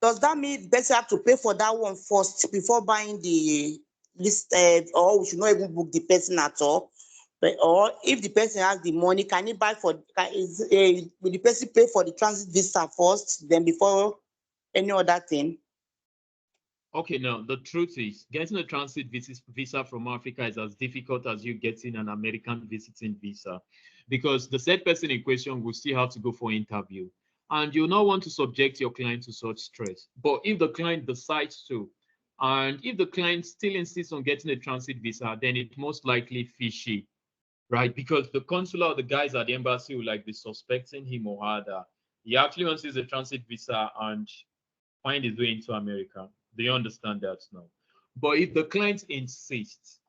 does that mean the person have to pay for that one first before buying the list, or we should not even book the person at all? Or if the person has the money, can he buy will the person pay for the transit visa first, then before any other thing? Okay, now the truth is, getting a transit visa from Africa is as difficult as you getting an American visiting visa, because the said person in question will still have to go for interview, and you not want to subject your client to such stress. But if the client decides to, and if the client still insists on getting a transit visa, then it's most likely fishy, right? Because the consular or the guys at the embassy will like be suspecting him or her that he actually wants to use a transit visa and find his way into America. Do you understand that now? But if the client insists,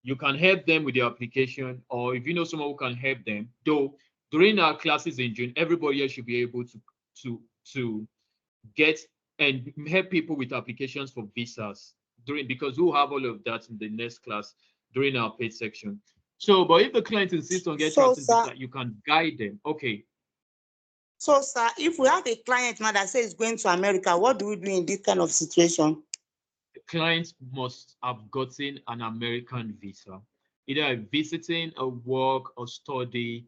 you can help them with the application, or if you know someone who can help them, though during our classes in June, everybody here should be able to get and help people with applications for visas because we'll have all of that in the next class during our paid section. So, but if the client insists on getting So, transit sir, visa, you can guide them. Okay. So, sir, if we have a client now that says going to America, what do we do in this kind of situation? The client must have gotten an American visa, either visiting, a work, or study.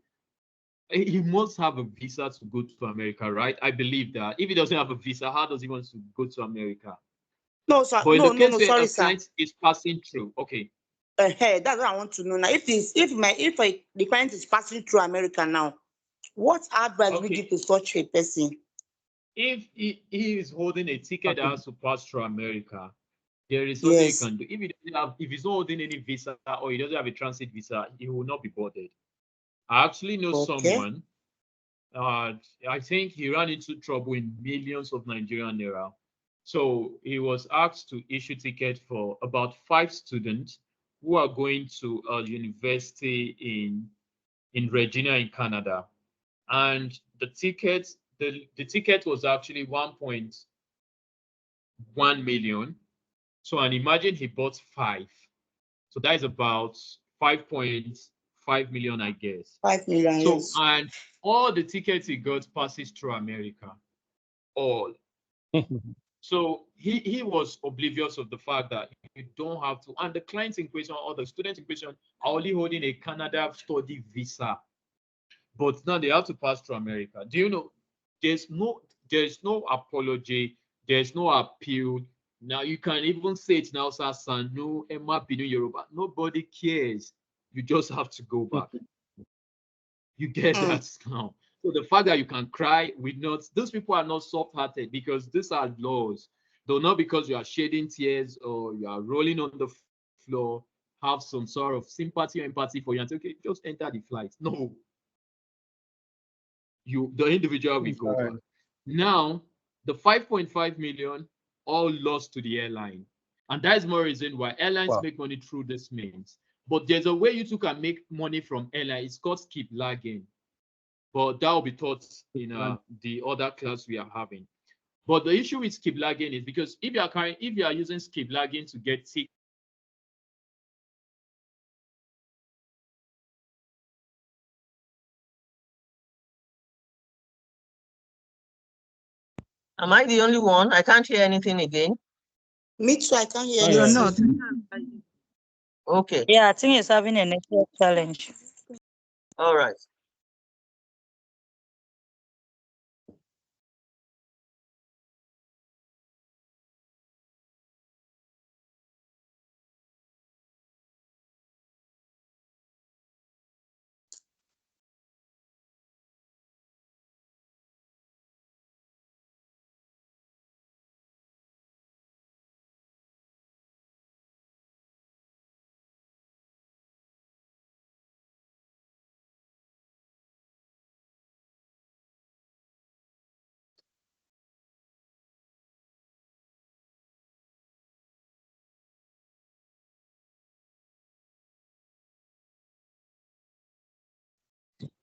He must have a visa to go to America, right? I believe that. If he doesn't have a visa, how does he want to go to America? No, sir. But in the case where Sorry, a sir. client is passing through, okay. Hey, that's what I want to know now. If the client is passing through America now, what advice we give to such a person? If he is holding a ticket that has to pass through America, there is nothing you can do. If he's not holding any visa or he doesn't have a transit visa, he will not be boarded. I actually know someone. I think he ran into trouble in millions of Nigerian naira. So he was asked to issue ticket for about 5 students who are going to a university in Regina in Canada. And the ticket was actually 1.1 million. So and imagine he bought 5. So that is about 5.5 million, I guess. 5 million. So yes. And all the tickets he got passes through America. All. So he was oblivious of the fact that you don't have to, and the clients in question or the students in question are only holding a Canada study visa. But now they have to pass through America. Do you know there's no apology, there's no appeal. Now you can even say it now, sir, no Emma Binu Yoruba. Nobody cares. You just have to go back. You get that now. So the fact that you can cry with not, those people are not soft-hearted because these are laws. Though not because you are shedding tears or you are rolling on the floor, have some sort of sympathy or empathy for you and say, okay, just enter the flight. No. The individual will go back. Now, the 5.5 million all lost to the airline. And that is more reason why airlines make money through this means. But there's a way you two can make money from airline. It's called skip lagging. But that will be taught in the other class we are having. But the issue with skip lagging is because if you are using skip lagging to get tickets. Am I the only one? I can't hear anything again. Me too, I can't hear You're anything. not. Okay. Yeah, I think he's having a network challenge. All right.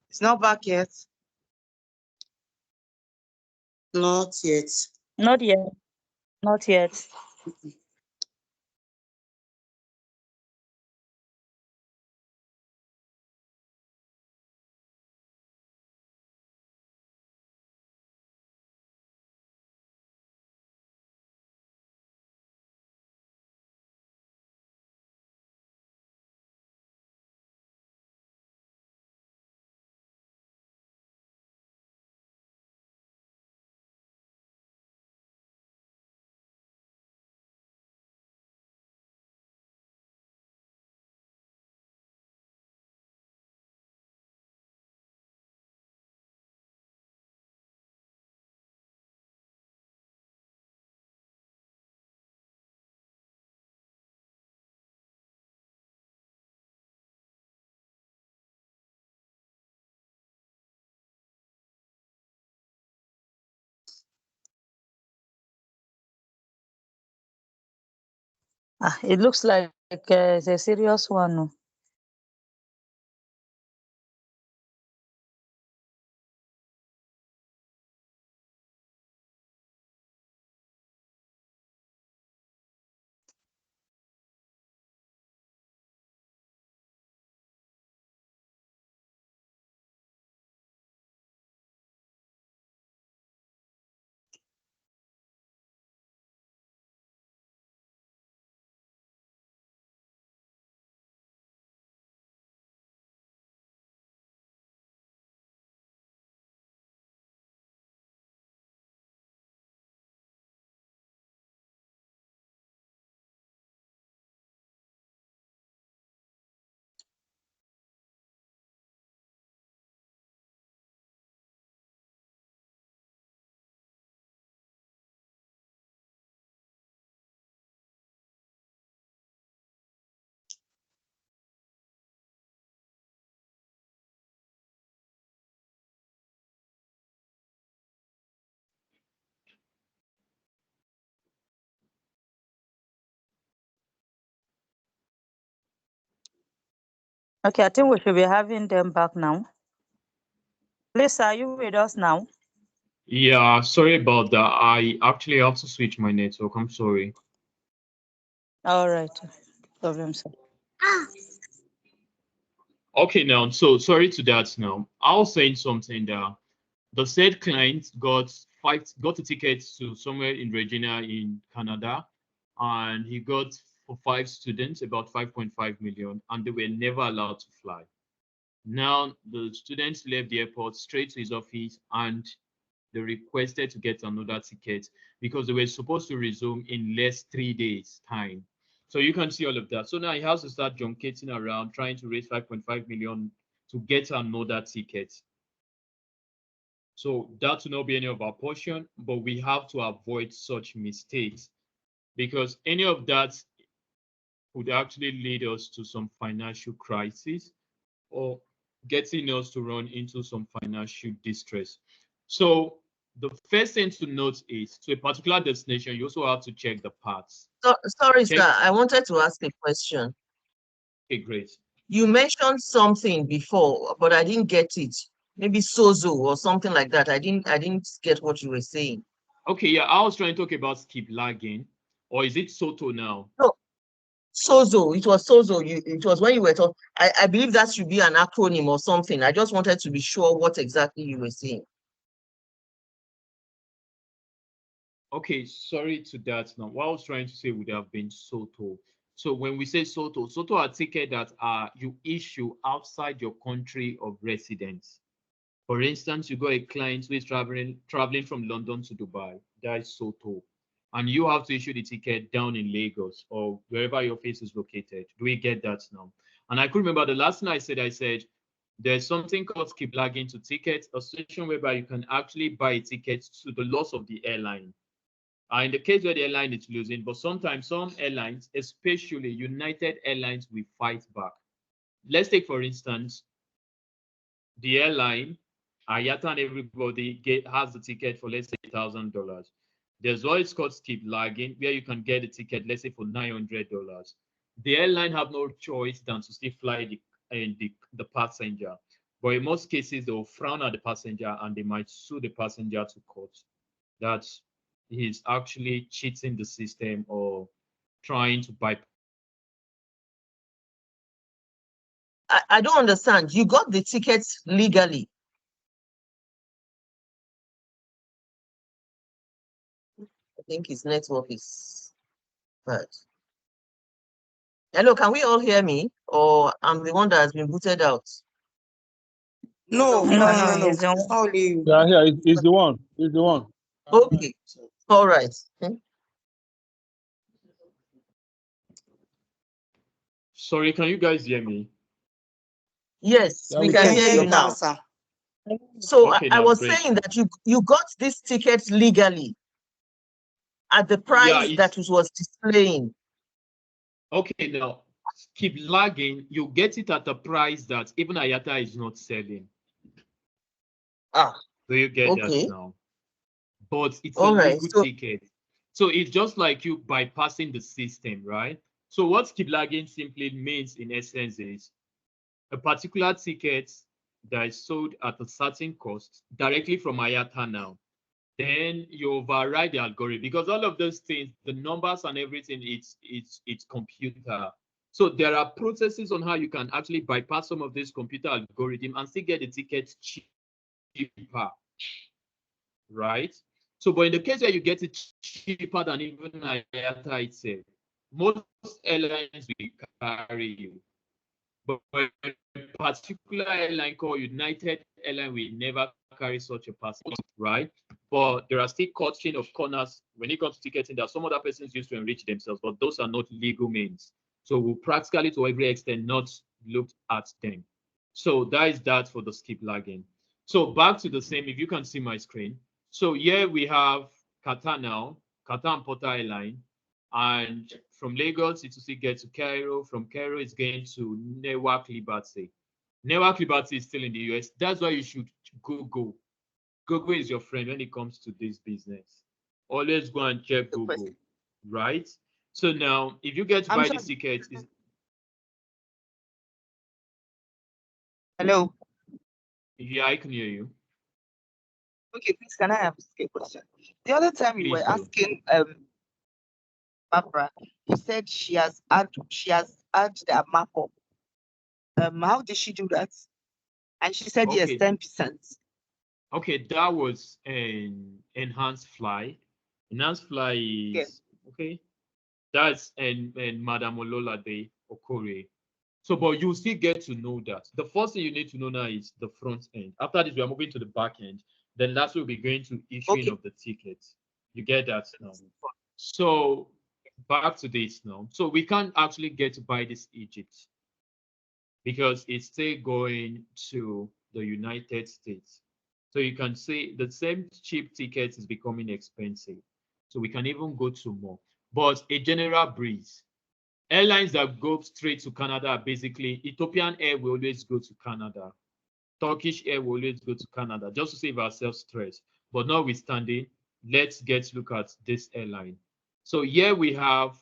It's not back yet. Not yet. Not yet. Not yet. It looks like it's a serious one. Oh. Okay, I think we should be having them back now. Lisa, are you with us now? Yeah, sorry about that. I actually have to switch my network. I'm sorry. All right. Problem solved. Okay, now, so sorry to that now. I was saying something that the said client got a ticket to somewhere in Regina in Canada, and he got for 5 students about 5.5 million, and they were never allowed to fly. Now the students left the airport straight to his office, and they requested to get another ticket because they were supposed to resume in less 3 days time. So you can see all of that. So now he has to start junketing around trying to raise 5.5 million to get another ticket. So that will not be any of our portion, but we have to avoid such mistakes because any of that would actually lead us to some financial crisis or getting us to run into some financial distress. So the first thing to note is to a particular destination, you also have to check the paths. So, sorry, Check. sir. I wanted to ask a question. Okay, great. You mentioned something before, but I didn't get it. Maybe sozo or something like that. I didn't get what you were saying. Okay, yeah, I was trying to talk about skip lagging, or is it Soto now? No, sozo. It was sozo. It was when you were talking. I believe that should be an acronym or something. I just wanted to be sure what exactly you were saying. Okay, sorry to that now. What I was trying to say would have been Soto. So when we say Soto, Soto are tickets that are you issue outside your country of residence. For instance, you got a client who is traveling from London to Dubai. That is Soto. And you have to issue the ticket down in Lagos or wherever your office is located. Do we get that now? And I could remember the last thing I said there's something called skip lagging to tickets, a situation whereby you can actually buy a ticket to the loss of the airline. In the case where the airline is losing, but sometimes some airlines, especially United Airlines, will fight back. Let's take, for instance, the airline, Ayata and everybody has the ticket for, let's say, $1,000. There's what is called skip lagging, where you can get a ticket, let's say, for $900. The airline have no choice than to still fly the passenger. But in most cases, they will frown at the passenger and they might sue the passenger to court. That he's actually cheating the system or trying to bypass. I don't understand. You got the tickets legally. I think his network is bad. Hello, can we all hear me? Or I'm the one that has been booted out? No, No, it's no. on. Only you. Yeah, it's the one. It's the one. Okay. All right. Sorry, can you guys hear me? Yes, Yeah, we we can can. hear Hear you you now. now, sir. So Okay, I now was great. saying that you got this ticket legally at the price that was displaying. Okay, now keep lagging. You get it at a price that even Ayata is not selling. Do you get that now? But it's a legal ticket. So it's just like you bypassing the system, right? So what keep lagging simply means in essence is a particular ticket that is sold at a certain cost directly from Ayata now. Then you override the algorithm because all of those things, the numbers and everything, it's computer. So there are processes on how you can actually bypass some of this computer algorithm and still get the tickets cheaper, right? So, but in the case where you get it cheaper than even IATA itself, most airlines will carry you. But a particular airline called United Airline will never carry such a passenger, right? But there are still cutting of corners when it comes to ticketing that some other persons use to enrich themselves, but those are not legal means. So we'll practically, to every extent, not look at them. So that is that for the skip lagging. So back to the same, if you can see my screen. So here we have Qatar now, Qatar and Porter Airline. And from Lagos, it will still get to Cairo. From Cairo, it's going to Newark Liberty. Newark Liberty is still in the US. That's why you should Google. Google is your friend when it comes to this business. Always go and check Google, right? So now, if you get to buy this ticket, Hello. Yeah, I can hear you. Okay, please, can I ask a question? The other time you Please were do. asking Barbara, you said she has had the markup. How did she do that? And she said yes, Okay. 10%. Okay, that was an enhanced fly. Enhanced fly is okay. That's and Madam Ololade Okore. So, but you still get to know that. The first thing you need to know now is the front end. After this, we are moving to the back end. Then that's where we'll be going to issuing of the tickets. You get that now. So back to this now. So we can't actually get to buy this Egypt because it's still going to the United States. So you can say the same cheap tickets is becoming expensive. So we can even go to more. But a general breeze. Airlines that go straight to Canada are basically Ethiopian Air will always go to Canada. Turkish Air will always go to Canada just to save ourselves stress. But notwithstanding, let's look at this airline. So here we have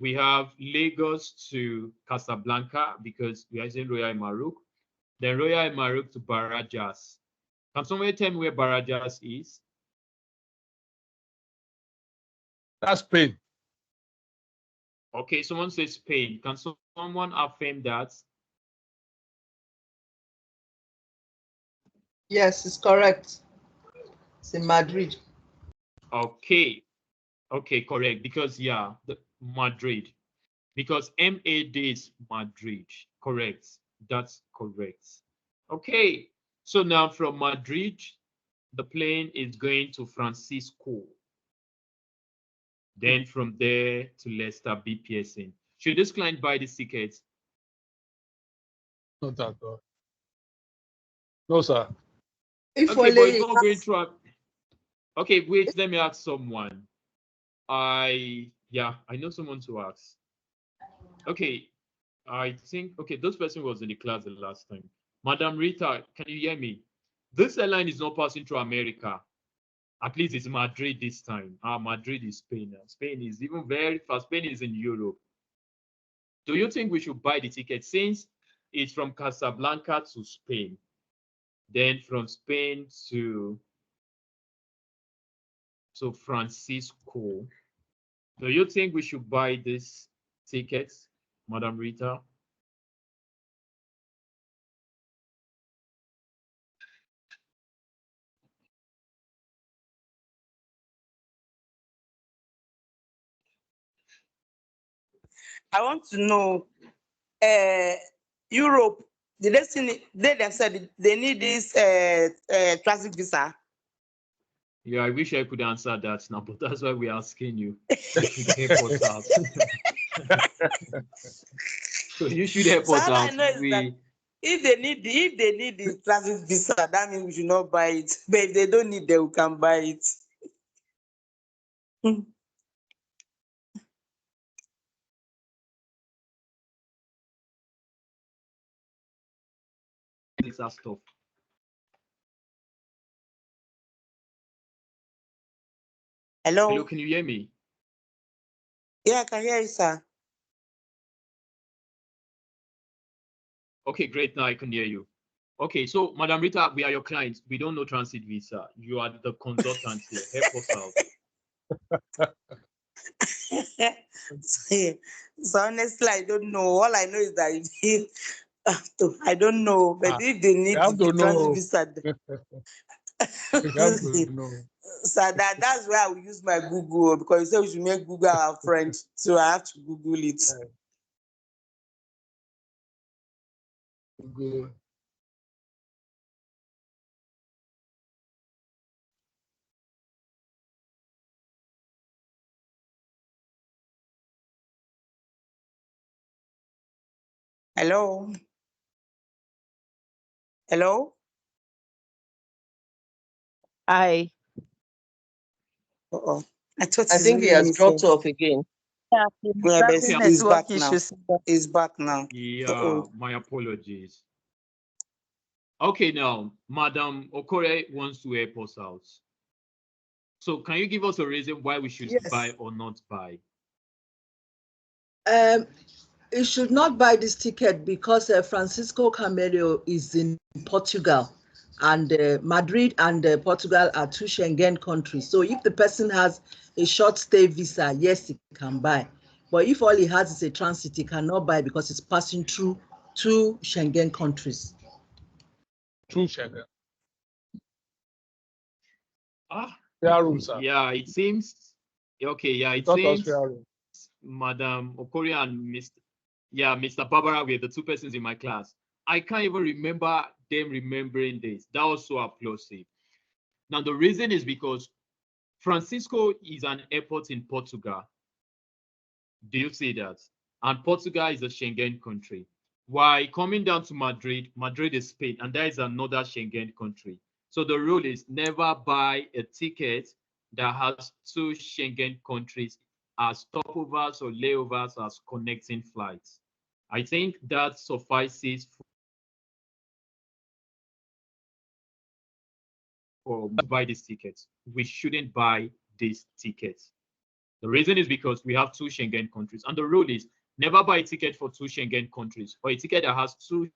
Lagos to Casablanca because we are in Royal Maroc. Then Royal Maroc to Barajas. Can somebody tell me where Barajas is? That's Spain. Okay, someone says Spain. Can someone affirm that? Yes, it's correct. It's in Madrid. Okay. Okay, correct. Because yeah, Madrid. Because MAD is Madrid. Correct. That's correct. Okay. So now from Madrid, the plane is going to Francisco. Then from there to Leicester BPSN. Should this client buy the tickets? Not at all. No, sir. If Okay, but it's only not going through. Okay, wait, let me ask someone. I know someone to ask. Okay, I think those person was in the class the last time. Madam Rita, can you hear me? This airline is not passing through America. At least it's Madrid this time. Madrid is Spain now. Spain is even very far. Spain is in Europe. Do you think we should buy the ticket since it's from Casablanca to Spain, then from Spain to Francisco? Do you think we should buy this ticket, Madam Rita? I want to know, Europe, they said they need this transit visa. Yeah, I wish I could answer that now, but that's why we're asking you. You should help us out. So you should help us all I out. know is that if they need the transit visa, that means we should not buy it. But if they don't need it, we can buy it. Visa stuff. Hello? Hello, can you hear me? Yeah, I can hear you, sir. Okay, great. Now I can hear you. Okay, so Madam Rita, we are your clients. We don't know transit visa. You are the consultant here. Help us out. So honestly, I don't know. All I know is that I don't know, but if they need the transit visa, so that's where I will use my Google, because you say we should make Google our friend, so I have to Google it. Google. Hello? Hello? Hi. Uh-oh. I thought I it's think he really has me dropped first. off again. Yeah, Yeah, but having he's network back now. issues. He's back now. Yeah, my apologies. Okay, now, Madam Okore wants to help us out. So can you give us a reason why we should buy or not buy? He should not buy this ticket because Francisco Camello is in Portugal, and Madrid and Portugal are two Schengen countries. So if the person has a short stay visa, yes, he can buy. But if all he has is a transit, he cannot buy because it's passing through two Schengen countries. Two Schengen. Fair room, sir. Yeah, it seems okay. Yeah, it seems Madam Okoria and Mr. Barbara were the two persons in my class. I can't even remember them remembering this. That was so applausive. Now the reason is because Francisco is an airport in Portugal. Do you see that? And Portugal is a Schengen country. Why coming down to Madrid, Madrid is Spain, and that is another Schengen country. So the rule is never buy a ticket that has two Schengen countries as stopovers or layovers as connecting flights. I think that suffices for to buy these tickets. We shouldn't buy these tickets. The reason is because we have two Schengen countries, and the rule is never buy a ticket for two Schengen countries or a ticket that has two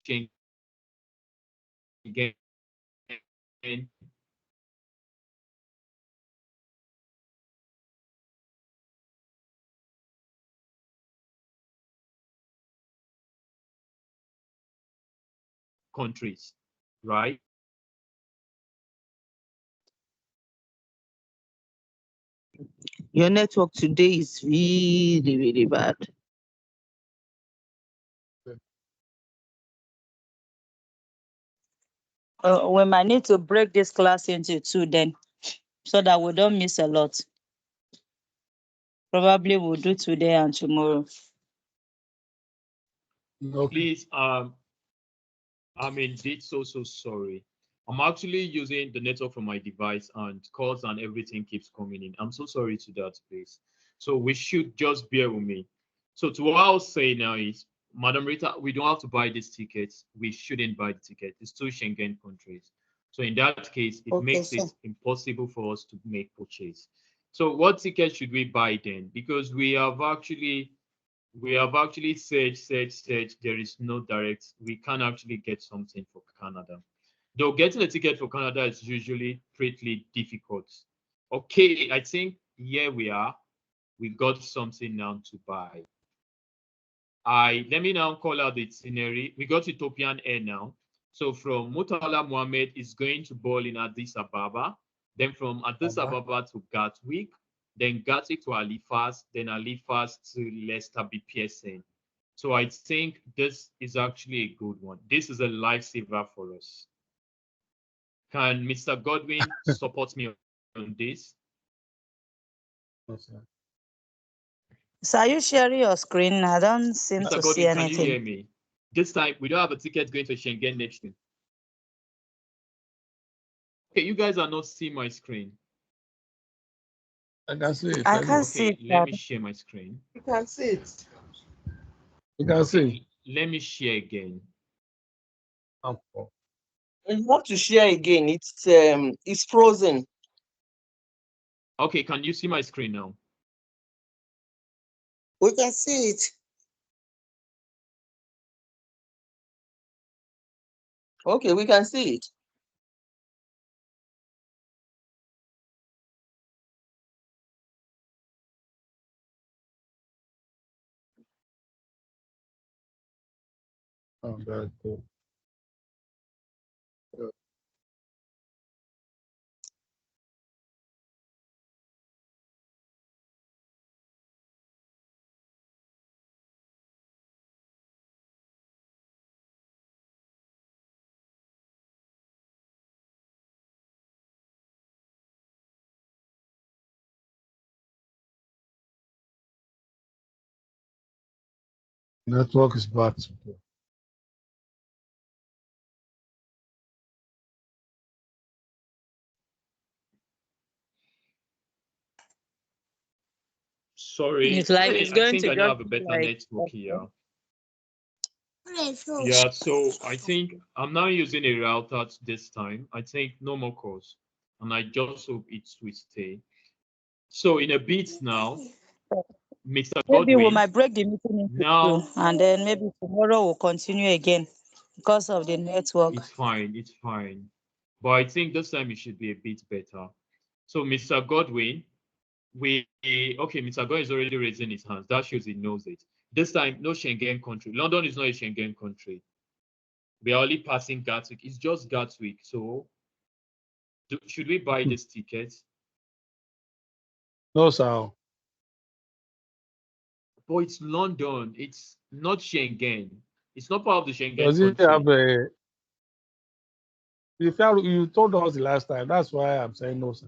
Schengen countries, right? Your network today is really, really bad. We might need to break this class into two then, so that we don't miss a lot. Probably we'll do today and tomorrow. Please, I'm indeed so sorry. I'm actually using the network from my device and calls and everything keeps coming in. I'm so sorry to that, please. So we should just bear with me. So to what I'll say now is, Madam Rita, we don't have to buy these tickets. We shouldn't buy the ticket. It's two Schengen countries. So in that case, it makes it impossible for us to make purchase. So what ticket should we buy then? Because we have actually said there is no direct, we can't actually get something for Canada. Though getting a ticket for Canada is usually pretty difficult. Okay, I think here we are. We got something now to buy. Let me now call out the itinerary. We got Ethiopian Air now. So from Murtala Mohammed is going to bowl in Addis Ababa. Then from Addis Ababa to Gatwick. Then Gatwick to Halifax. Then Halifax to Leicester B. Pearson. So I think this is actually a good one. This is a lifesaver for us. Can Mr. Godwin support me on this? So are you sharing your screen? I don't seem Mr. to Godwin, see anything. can you hear me? This time we don't have a ticket going to Schengen nation. Okay, you guys are not seeing my screen. I can see it. I can't see it. Let me share my screen. You can see it. You can see. Let me share again. You have to share again. It's frozen. Okay, can you see my screen now? We can see it. Okay, we can see it. Oh, very cool. Network is back. Sorry, It's like it's going I think to I now just have a better like network here. Yeah, so I think I'm now using a router this time. I think no more calls. and I just hope it will stay. So in a bit now, Mr. Maybe we Godwin, might break the meeting into now two, and then maybe tomorrow we'll continue again because of the network. it's fine. But I think this time it should be a bit better. So Mr. Godwin, okay, Mr. Godwin is already raising his hands. That shows he knows it. This time, no Schengen country. London is not a Schengen country. We are only passing Gatwick. It's just Gatwick. So should we buy this ticket? No, sir. But it's London. It's not Schengen. It's not part of the Schengen Does it country. have a? You told us the last time. That's why I'm saying no, sir.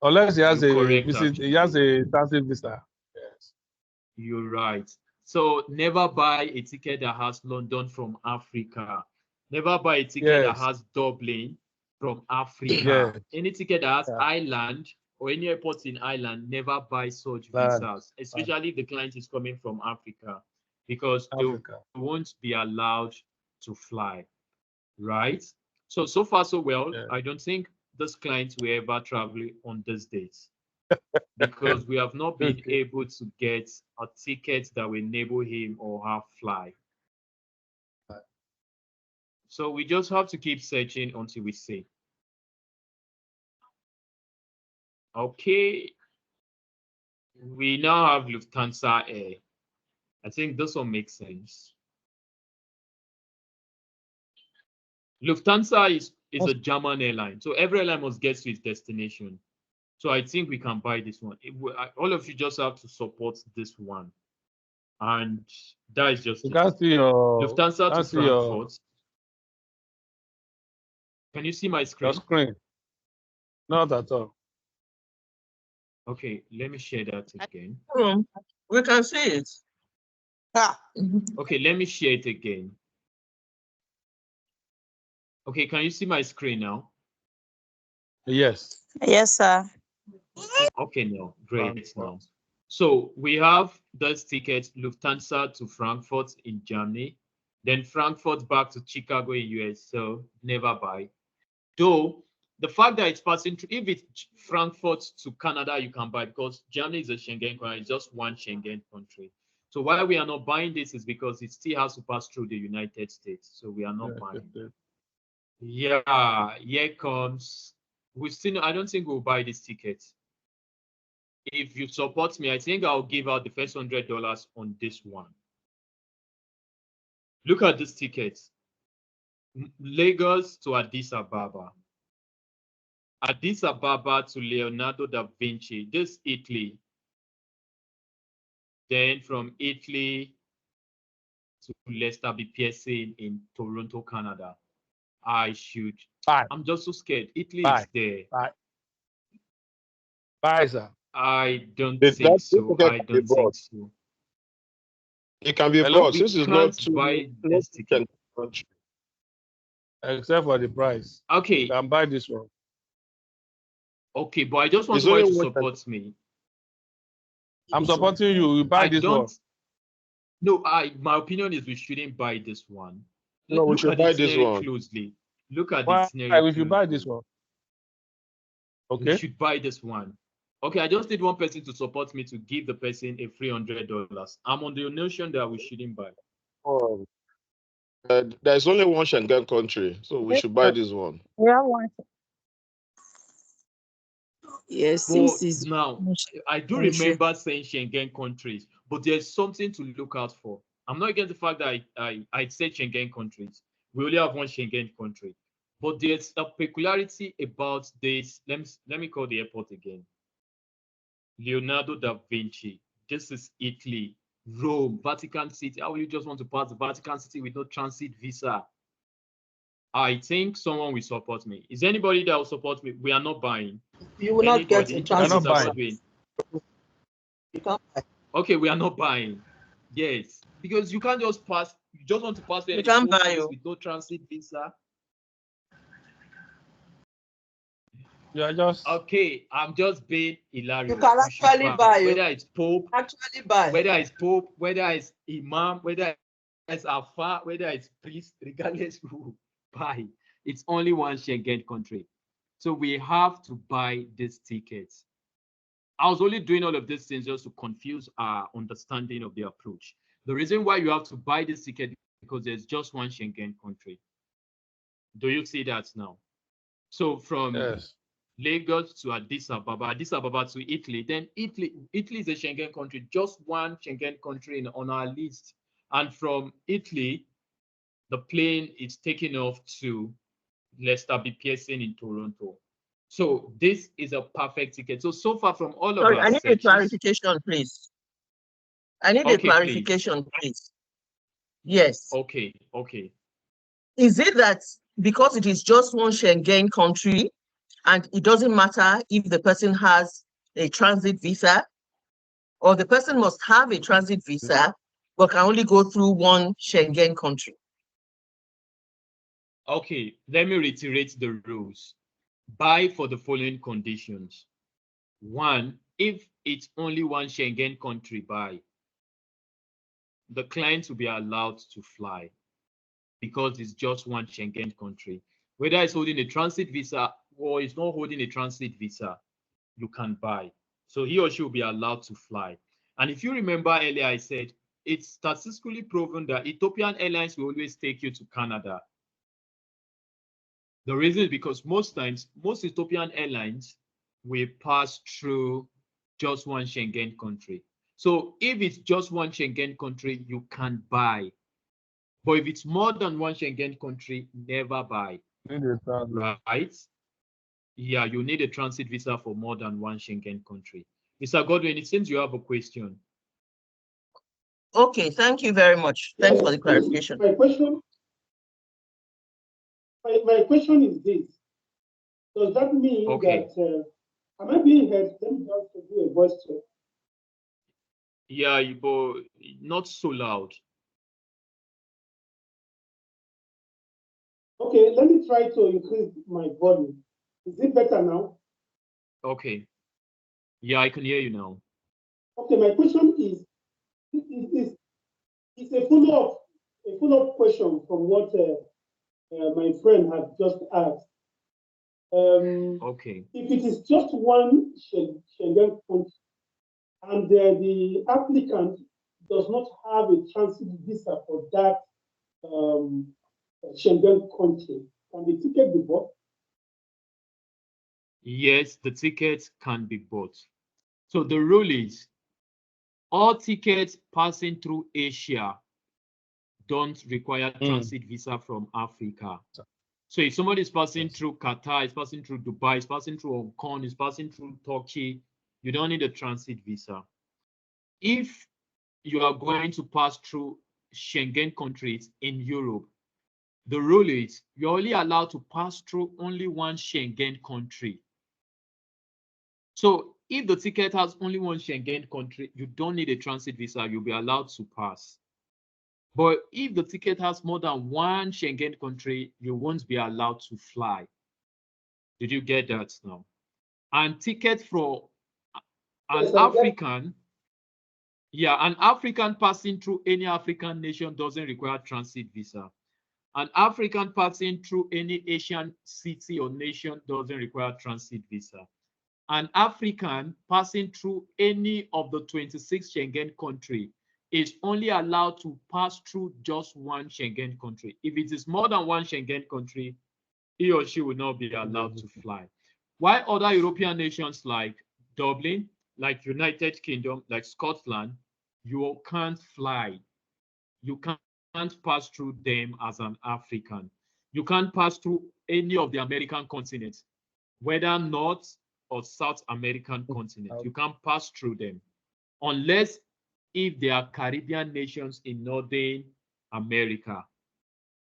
Unless he has You're a correct, visit, actually. he has a transit visa. Yes. You're right. So never buy a ticket that has London from Africa. Never buy a ticket that Yes. has Dublin from Africa. Yes. Any ticket that has Yeah. Ireland or any airport in Ireland, never buy such Land. visas, especially if the client is coming from Africa, because Africa. they won't be allowed to fly, right? So far so well. Yeah. I don't think this client will ever travel on this date because we have not been Okay. able to get a ticket that will enable him or her fly. So we just have to keep searching until we see. Okay. We now have Lufthansa Air. I think this one makes sense. Lufthansa is a German airline. So every airline must get to its destination. So I think we can buy this one. All of you just have to support this one. And that is just You it. can't see your Lufthansa to can't see your, Frankfurt. Can you see my your screen? screen. Not at all. Okay, let me share that again. We can see it. Okay, let me share it again. Okay, can you see my screen now? Yes. Yes, sir. Okay, now, great now. So we have this ticket, Lufthansa to Frankfurt in Germany, then Frankfurt back to Chicago in US, so never buy. Though, the fact that it's passing through, if it's Frankfurt to Canada, you can buy because Germany is a Schengen country, it's just one Schengen country. So why we are not buying this is because it still has to pass through the United States, so we are not buying. Yeah, here comes. I don't think we'll buy this ticket. If you support me, I think I'll give out the first $100 on this one. Look at this ticket. Lagos to Addis Ababa. Addis Ababa to Leonardo da Vinci. This Italy. Then from Italy to Lester B. Pearson in Toronto, Canada. I'm just so scared. Italy is there. Bye, sir. I don't think so. I don't think so. It can be bought since it's not too buy this ticket. Except for the price. Okay. You can buy this one. Okay, but I just want somebody to support me. I'm supporting you. You buy this one. No, my opinion is we shouldn't buy this one. No, we should buy this one closely. Look at Why? the scenario. We should buy this one. Okay. We should buy this one. Okay, I just need one person to support me to give the person a $300. I'm on the notion that we shouldn't buy. There's only one Schengen country, so we should buy this one. We have one. Yes, now I do remember saying Schengen countries, but there's something to look out for. I'm not against the fact that I said Schengen countries. We only have one Schengen country, but there's a peculiarity about this. Let me call the airport again. Leonardo da Vinci. This is Italy, Rome, Vatican City. How will you just want to pass the Vatican City with no transit visa? I think someone will support me. Is anybody that will support me? We are not buying. You will not get a transit visa. Okay, we are not buying. Yes, because you can't just pass. You just want to pass there. You can't buy with no transit visa. You are just okay. I'm just being hilarious. You can actually buy. Whether it's Pope, actually buy. Whether it's Pope, whether it's Imam, whether it's Alpha, whether it's priest, regardless who buy. It's only one Schengen country. So we have to buy these tickets. I was only doing all of these things just to confuse our understanding of the approach. The reason why you have to buy this ticket because there's just one Schengen country. Do you see that now? So from Lagos to Addis Ababa to Italy, then Italy is a Schengen country, just one Schengen country on our list. And from Italy, the plane is taking off to Leicester B. Pearson in Toronto. So this is a perfect ticket. So far from all of Sorry, our I need searches, a clarification, please. I need a clarification, please. Yes. Okay. Is it that because it is just one Schengen country and it doesn't matter if the person has a transit visa, or the person must have a transit visa but can only go through one Schengen country? Okay, let me reiterate the rules. Buy for the following conditions. One, if it's only one Schengen country buy, the client will be allowed to fly because it's just one Schengen country. Whether it's holding a transit visa or it's not holding a transit visa, you can buy. So he or she will be allowed to fly. And if you remember earlier, I said it's statistically proven that Ethiopian Airlines will always take you to Canada. The reason is because most times, most Ethiopian airlines will pass through just one Schengen country. So if it's just one Schengen country, you can buy. But if it's more than one Schengen country, never buy. Right? Yeah, you need a transit visa for more than one Schengen country. Mr. Godwin, it seems you have a question. Okay, thank you very much. Thanks for the clarification. My question is this. Does that mean that, am I being heard? Let me just do a voice check. Yeah, but not so loud. Okay, let me try to increase my volume. Is it better now? Okay. Yeah, I can hear you now. Okay, my question is a follow-up question from what my friend had just asked. Okay. If it is just one Schengen country and the applicant does not have a transit visa for that Schengen country, can the ticket be bought? Yes, the tickets can be bought. So the rule is all tickets passing through Asia don't require transit visa from Africa. So if somebody is passing through Qatar, is passing through Dubai, is passing through Hong Kong, is passing through Turkey, you don't need a transit visa. If you are going to pass through Schengen countries in Europe, the rule is you're only allowed to pass through only one Schengen country. So if the ticket has only one Schengen country, you don't need a transit visa, you'll be allowed to pass. But if the ticket has more than one Schengen country, you won't be allowed to fly. Did you get that now? And ticket for an African, an African passing through any African nation doesn't require transit visa. An African passing through any Asian city or nation doesn't require transit visa. An African passing through any of the 26 Schengen country is only allowed to pass through just one Schengen country. If it is more than one Schengen country, he or she will not be allowed to fly. While other European nations like Dublin, like United Kingdom, like Scotland, you can't fly. You can't pass through them as an African. You can't pass through any of the American continents, whether North or South American continent. You can't pass through them unless if they are Caribbean nations in Northern America.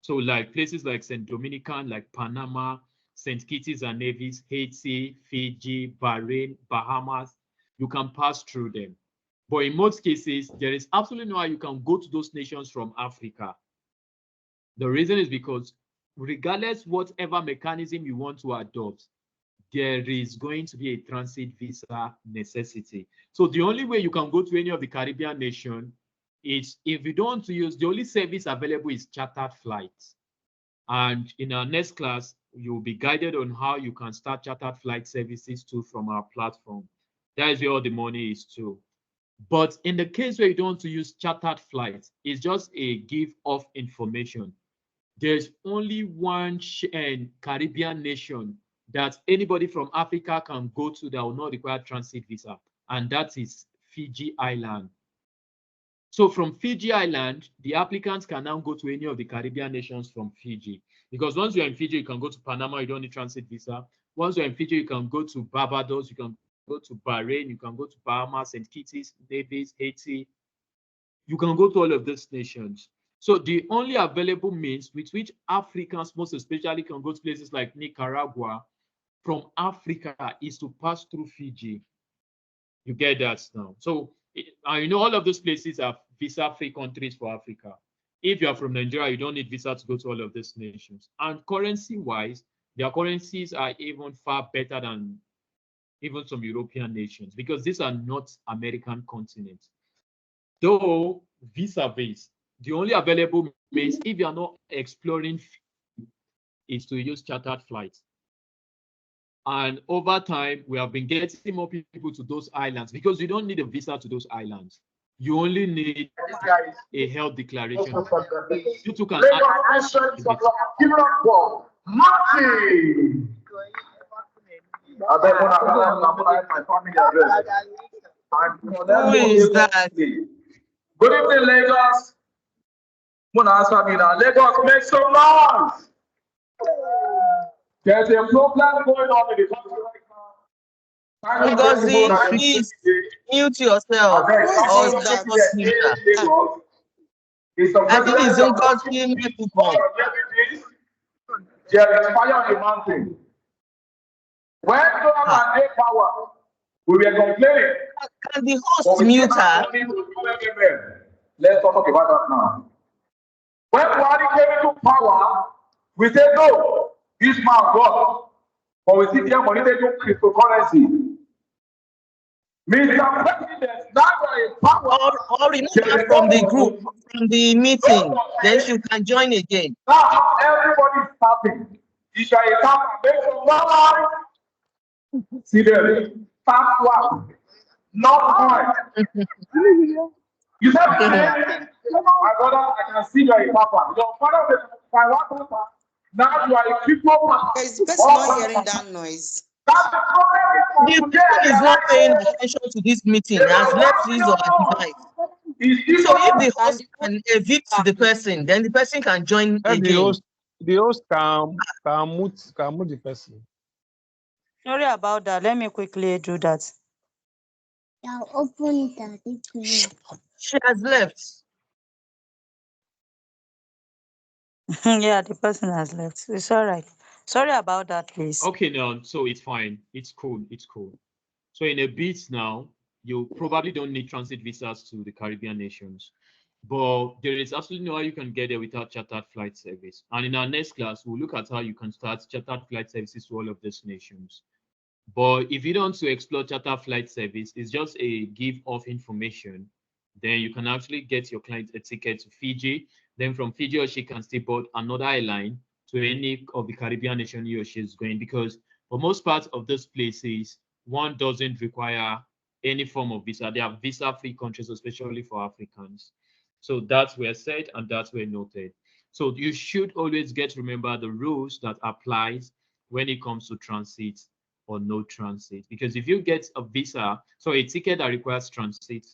So like places like St. Dominican, like Panama, St. Kitts and Nevis, Haiti, Fiji, Bahrain, Bahamas, you can pass through them. But in most cases, there is absolutely no way you can go to those nations from Africa. The reason is because regardless whatever mechanism you want to adopt, there is going to be a transit visa necessity. So the only way you can go to any of the Caribbean nation is if you don't want to use, the only service available is chartered flights. And in our next class, you'll be guided on how you can start chartered flight services too from our platform. That is where all the money is too. But in the case where you don't want to use chartered flights, it's just a give of information. There's only one Caribbean nation that anybody from Africa can go to that will not require transit visa, and that is Fiji Island. So from Fiji Island, the applicants can now go to any of the Caribbean nations from Fiji. Because once you're in Fiji, you can go to Panama, you don't need transit visa. Once you're in Fiji, you can go to Barbados, you can go to Bahrain, you can go to Bahamas, St. Kitts, Nevis, Haiti. You can go to all of these nations. So the only available means with which Africans most especially can go to places like Nicaragua from Africa is to pass through Fiji. You get that now. So you know, all of those places are visa-free countries for Africa. If you are from Nigeria, you don't need visa to go to all of these nations. And currency-wise, their currencies are even far better than even some European nations because these are not American continents. Though visa-based, the only available means if you are not exploring is to use chartered flights. And over time, we have been getting more people to those islands because you don't need a visa to those islands. You only need a health declaration. You too can Who is that? Good evening, Lagos. Lagos, make some noise. There's a problem going on in the country right now. Ngozi, please mute yourself or stop us mute her. I think it's Ngozi microphone. There is fire on the mountain. When Donald had power, we were complaining. Can the host mute her? Let's talk about that now. When Buhari came into power, we said no, this man God. But we see here monitoring cryptocurrency. Mr. President, now a power. Or remove her from the group, from the meeting, then she can join again. Now everybody is tapping. You shall tap make some noise. See there, tap one, not one. You said, my brother, I can see you are a papa. Your father said, my one papa. Now you are a people papa. Is the person not hearing that noise? The person is not paying attention to this meeting, has left his or her device. So if the host can evict the person, then the person can join again. The host can mute the person. Sorry about that. Let me quickly do that. I'll open that. She has left. Yeah, the person has left. It's all right. Sorry about that, please. Okay, now, so it's fine. It's cool. It's cool. So in a bit now, you probably don't need transit visas to the Caribbean nations, but there is absolutely no way you can get there without chartered flight service. And in our next class, we'll look at how you can start chartered flight services to all of these nations. But if you don't want to explore chartered flight service, it's just a give of information. Then you can actually get your client a ticket to Fiji. Then from Fiji, or she can still board another airline to any of the Caribbean nation he or she is going, because for most parts of those places, one doesn't require any form of visa. They are visa-free countries, especially for Africans. So that's where said and that's where noted. So you should always get to remember the rules that applies when it comes to transit or no transit. Because if you get a visa, so a ticket that requires transit,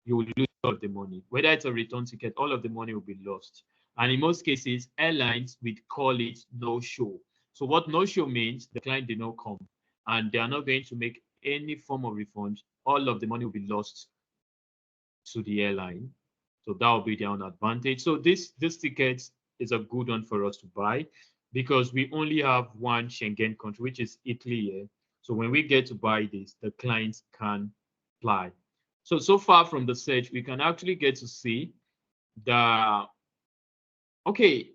you will lose all of the money. Whether it's a return ticket, all of the money will be lost. And in most cases, airlines would call it no-show. So what no-show means, the client did not come and they are not going to make any form of refund. All of the money will be lost to the airline. So that will be their own advantage. So this ticket is a good one for us to buy because we only have one Schengen country, which is Italy here. So when we get to buy this, the clients can fly. So far from the search, we can actually get to see that, okay,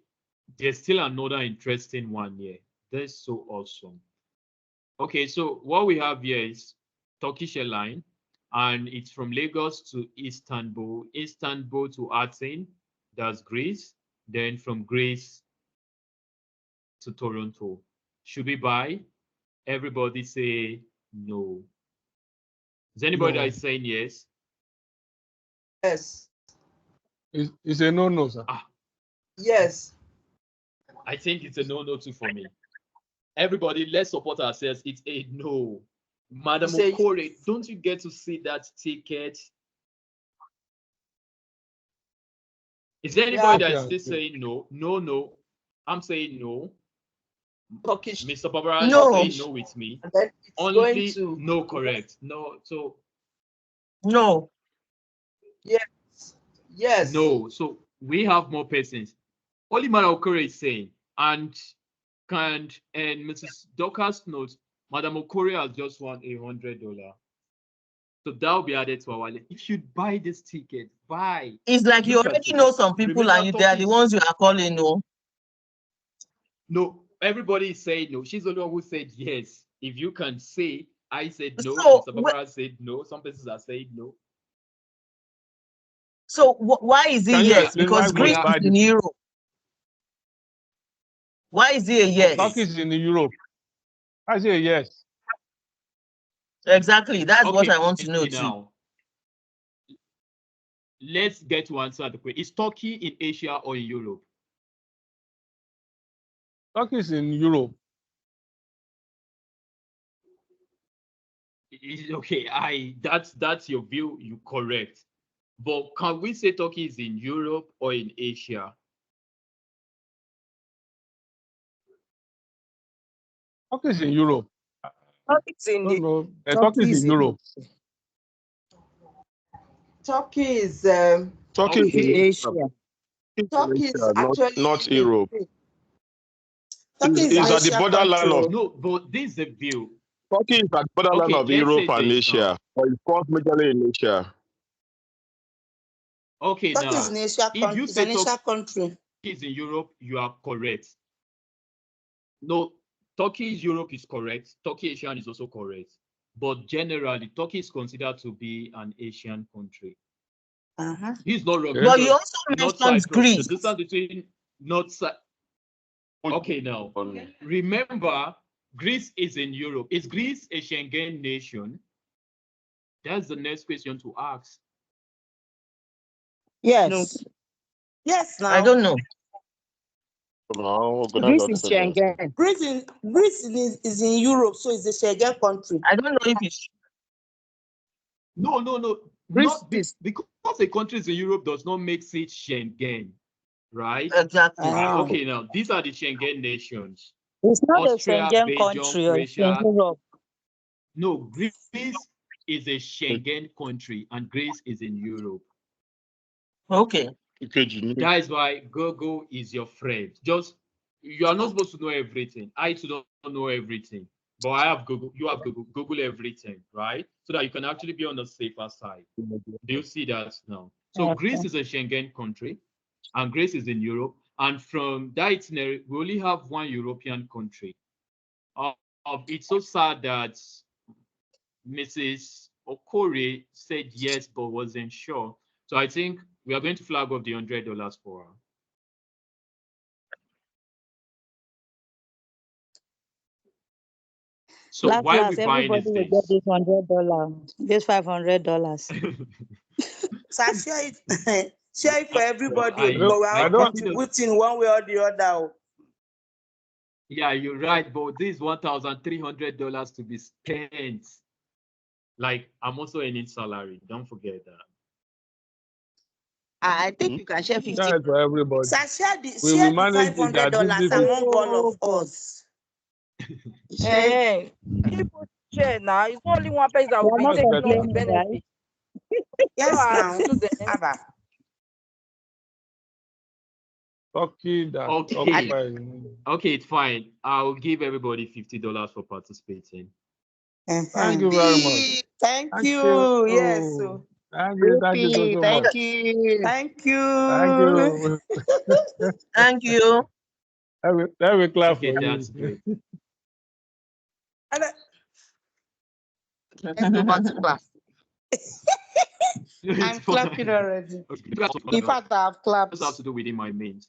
there's still another interesting one here. That's so awesome. Okay, so what we have here is Turkish airline, and it's from Lagos to Istanbul, Istanbul to Athens, that's Greece. Then from Greece to Toronto. Should we buy? Everybody say no. Is anybody that is saying yes? Yes. It's a no, sir. Yes. I think it's a no too for me. Everybody, let's support ourselves. It's a no. Madam Okore, don't you get to see that ticket? Is there anybody that is still saying no? No. I'm saying no. Turkish. Mr. Barbara is saying no with me. Only no, correct. No, so no. Yes. No. So we have more persons. Only Madam Okore is saying, and Mrs. Dorcas notes, Madam Okore has just won $100. So that will be added to our list. You should buy this ticket. Buy. It's like you already know some people and they are the ones you are calling no. No, everybody is saying no. She's the only one who said yes. If you can say, I said no, So, Mr. Barbara said no. Some persons are saying no. So why is it yes? Because Greece is in Europe. Why is it a yes? Turkey is in Europe. I say yes. Exactly. That's what I want to know too. Let's get to answer the question. Is Turkey in Asia or in Europe? Turkey is in Europe. Okay, that's your view. You correct. But can we say Turkey is in Europe or in Asia? Turkey is in Europe. Turkey is in Turkey is in Europe. Turkey is Turkey is in Asia. Turkey is actually not Europe. Turkey is at the borderline of no, but this is the view. Turkey is at the borderline of Europe and Asia. Or it's called majorly in Asia. Okay, Turkey now is an Asia if country. you It's say an Asia Turkey country. is in Europe, you are correct. No, Turkey is Europe is correct. Turkey Asian is also correct. But generally, Turkey is considered to be an Asian country. He's not wrong. But you also mentioned Greece. The distance between Okay, now remember, Greece is in Europe. Is Greece a Schengen nation? That's the next question to ask. Yes. No. Yes, now. I don't know. No, Greece is Schengen. Greece is in Europe, so it's a Schengen country. I don't know if it's No. Greece because a country is in Europe does not make it Schengen, right? Exactly. Okay, now these are the Schengen nations. It's not Austria, a Schengen Belgium, country or Croatia. Europe. No, Greece is a Schengen country and Greece is in Europe. Okay. That is why Google is your friend. Just you are not supposed to know everything. I too don't know everything. But I have Google, you have Google, Google everything, right? So that you can actually be on the safer side. Do you see that now? So Okay. Greece is a Schengen country and Greece is in Europe. And from that itinerary, we only have one European country. It's so sad that Mrs. Okore said yes, but wasn't sure. So I think we are going to flag off the $100 for her. So why are we buying everybody will get this $100, this $500. So I share it for everybody, but we are contributing one way or the other. Yeah, you're right, but this $1,300 to be spent. Like, I'm also earning salary. Don't forget that. I think you can share 50. That's for everybody. So I share the manage $500 among all of us. Hey, people share now. It's only one person that will be not taking all the complaining, benefit. Yes, now. Okay, it's fine. I'll give everybody $50 for participating. Thank you very much. Thank you. Yes. Thank you so much. Thank you. Thank you. Thank you. Let me clap for that's you. great. Let's go back to class. I'm clapping already. In fact, I have clapped. This has to do within my means.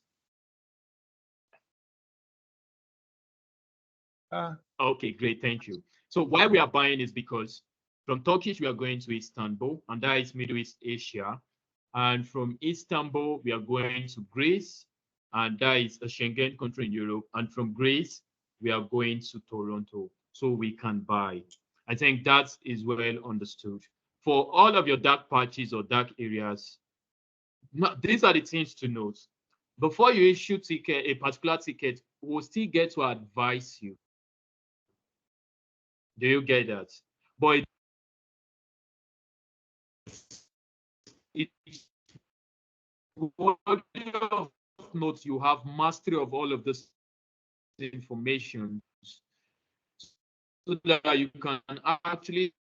Okay, great, thank you. So why we are buying is because from Turkish we are going to Istanbul, and that is Middle East Asia. And from Istanbul we are going to Greece, and that is a Schengen country in Europe. And from Greece we are going to Toronto, so we can buy. I think that is well understood. For all of your dark patches or dark areas, these are the things to note. Before you issue a particular ticket, we'll still get to advise you. Do you get that? But it's worthy of note you have mastery of all of this information so that you can actually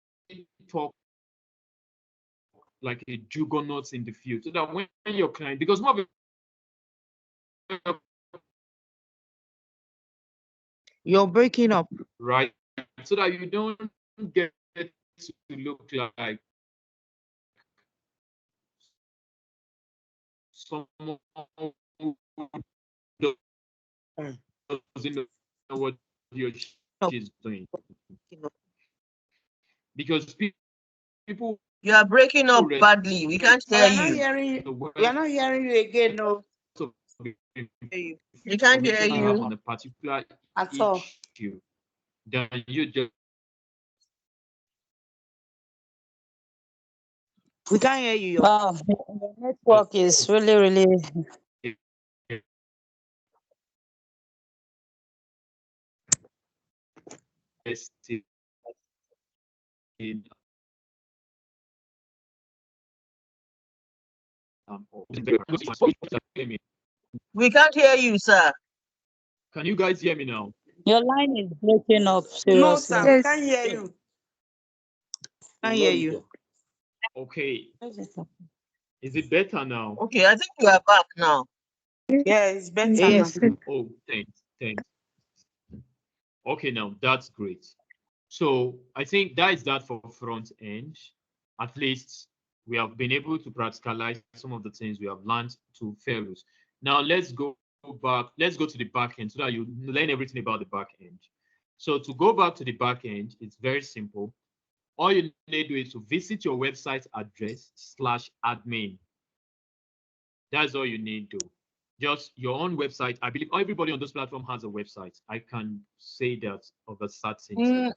talk like a juggernaut in the field. So that when your client, because more You're breaking up. right, so that you don't get to look like someone who doesn't know what he or she is doing. Because people You are breaking up badly. We can't hear you. We are not hearing you again, no. We can't hear you on a particular at all. issue. Then you just We can't hear you. Wow, the network is really. We can't hear you, sir. Can you guys hear me now? Your line is breaking up. Seriously. No, sir, we can't hear you. Can't hear you. Okay. Is it better now? Okay, I think you are back now. Yeah, it's better Yes. now. Oh, thanks. Okay, now that's great. So I think that is that for front end. At least we have been able to practicalize some of the things we have learned to fellows. Now let's go back. Let's go to the back end so that you learn everything about the back end. So to go back to the back end, it's very simple. All you need to do is to visit your website address /admin. That's all you need to do. Just your own website. I believe everybody on this platform has a website. I can say that of a certainty.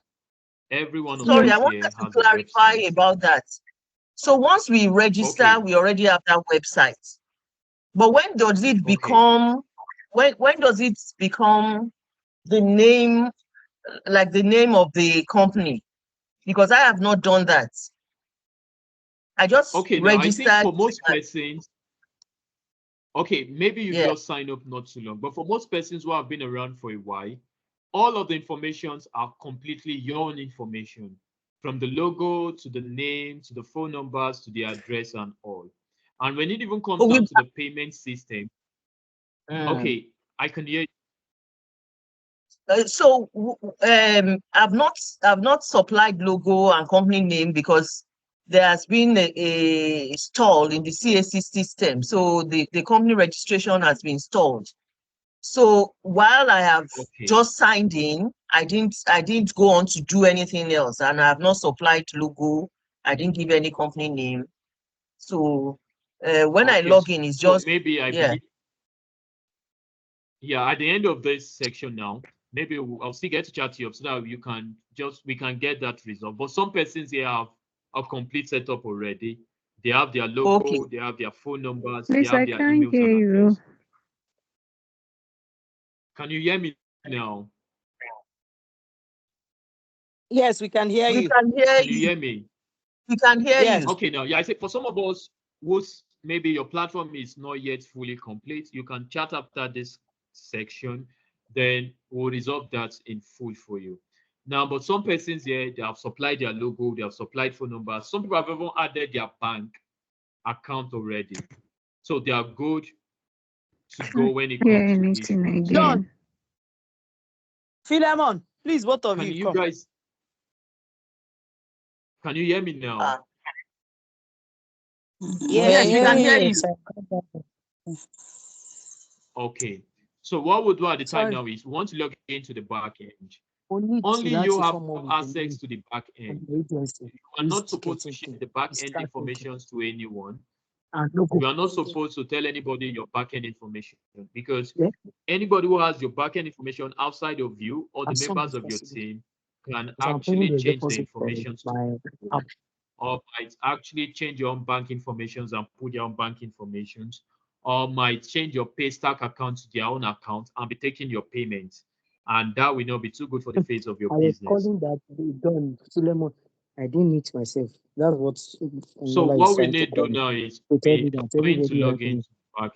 Everyone on Sorry, I here wanted to has clarify about that. So once we register, we already have that website. But when does it become? When does it become the name, like the name of the company? Because I have not done that. I just registered. Now I think for most persons, okay, maybe you just signed up not too long, but for most persons who have been around for a while, all of the informations are completely your own information, from the logo to the name to the phone numbers to the address and all. And when it even comes down to the payment system, okay, I can hear you. So I've not supplied logo and company name because there has been a stall in the CAC system. So the company registration has been stalled. So while I have just signed in, I didn't go on to do anything else, and I have not supplied logo. I didn't give any company name. So when I log in, it's just maybe I believe. Yeah, at the end of this section now, maybe I'll still get to chat you up so that we can get that result. But some persons here have a complete setup already. They have their logo, they have their phone numbers, Please, they have their emails and address. Can you hear me now? Yes, we can hear you. We can hear you hear me? We can hear you. Okay, now, yeah, I say for some of us whose maybe your platform is not yet fully complete, you can chat after this section, then we'll resolve that in full for you. Now, but some persons here, they have supplied their logo, they have supplied phone numbers. Some people have even added their bank account already. So they are good to go when it comes to it. Again. Philemon, please, both of Can you you come. guys, can you hear me now? Yes, we can hear you. Okay. So what we'll do at the time now is we want to log into the back end. Only you have access to the back end. You are not supposed to share the back end information to anyone. You are not supposed to tell anybody your back end information, because anybody who has your back end information outside of you or the members of your team can actually change the information to you, or might actually change your own bank information and put their own bank information, or might change your Paystack account to their own account and be taking your payments. And that will not be too good for the face of your business. Calling that done, Suleiman. I didn't meet myself. That's what. So what we need to do now is we are going to log into back.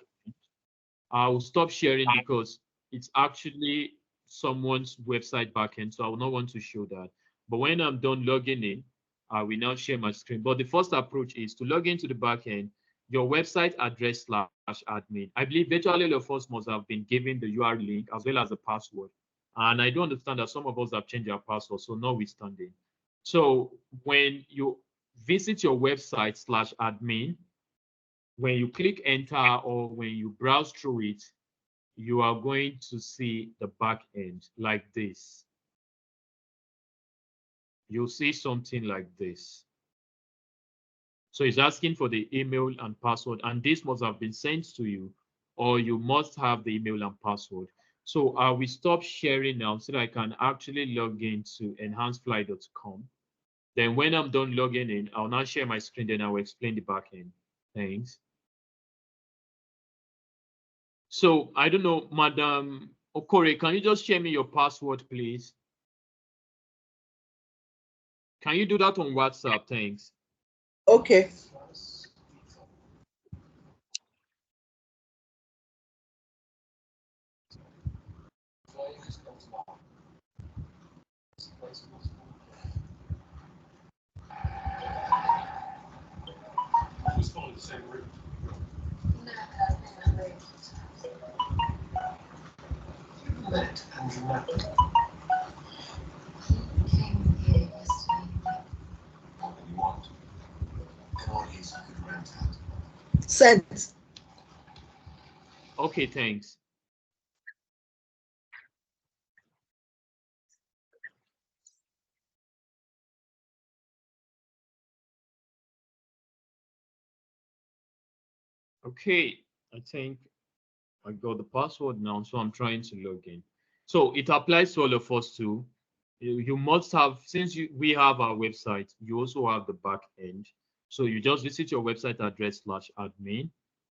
I will stop sharing because it's actually someone's website backend, so I will not want to show that. But when I'm done logging in, I will now share my screen. But the first approach is to log into the backend, your website address / admin. I believe virtually all of us must have been given the URL link as well as the password. And I do understand that some of us have changed our password, so notwithstanding. So when you visit your website / admin, when you click enter or when you browse through it, you are going to see the back end like this. You'll see something like this. So it's asking for the email and password, and this must have been sent to you, or you must have the email and password. So I will stop sharing now so that I can actually log into enhancedfly.com. Then when I'm done logging in, I'll now share my screen, then I will explain the back end. Thanks. So I don't know, Madam Okore, can you just share me your password, please? Can you do that on WhatsApp? Thanks. Okay. Sent. Okay, thanks. Okay, I think I got the password now, so I'm trying to log in. So it applies to all of us too. You must have, since we have our website, you also have the back end. So you just visit your website address / admin,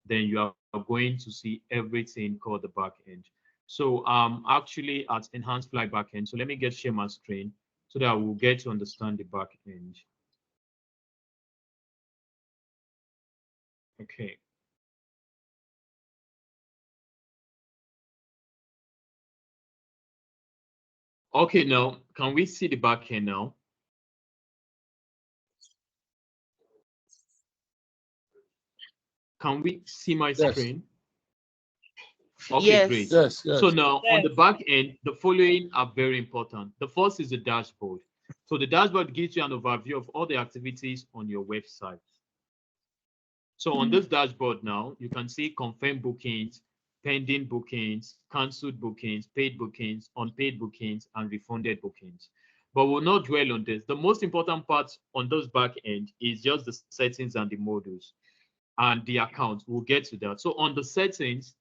then you are going to see everything called the back end. So actually at Enhanced Fly backend. So let me share my screen so that I will get to understand the back end. Okay. Okay, now can we see the back end now? Can we see my screen? Okay, yes. Great. Yes, yes. So now on the back end, the following are very important. The first is the dashboard. So the dashboard gives you an overview of all the activities on your website. So on this dashboard now, you can see confirmed bookings, pending bookings, cancelled bookings, paid bookings, unpaid bookings, and refunded bookings. But we'll not dwell on this. The most important part on those back end is just the settings and the modules and the account. We'll get to that. So on the settings,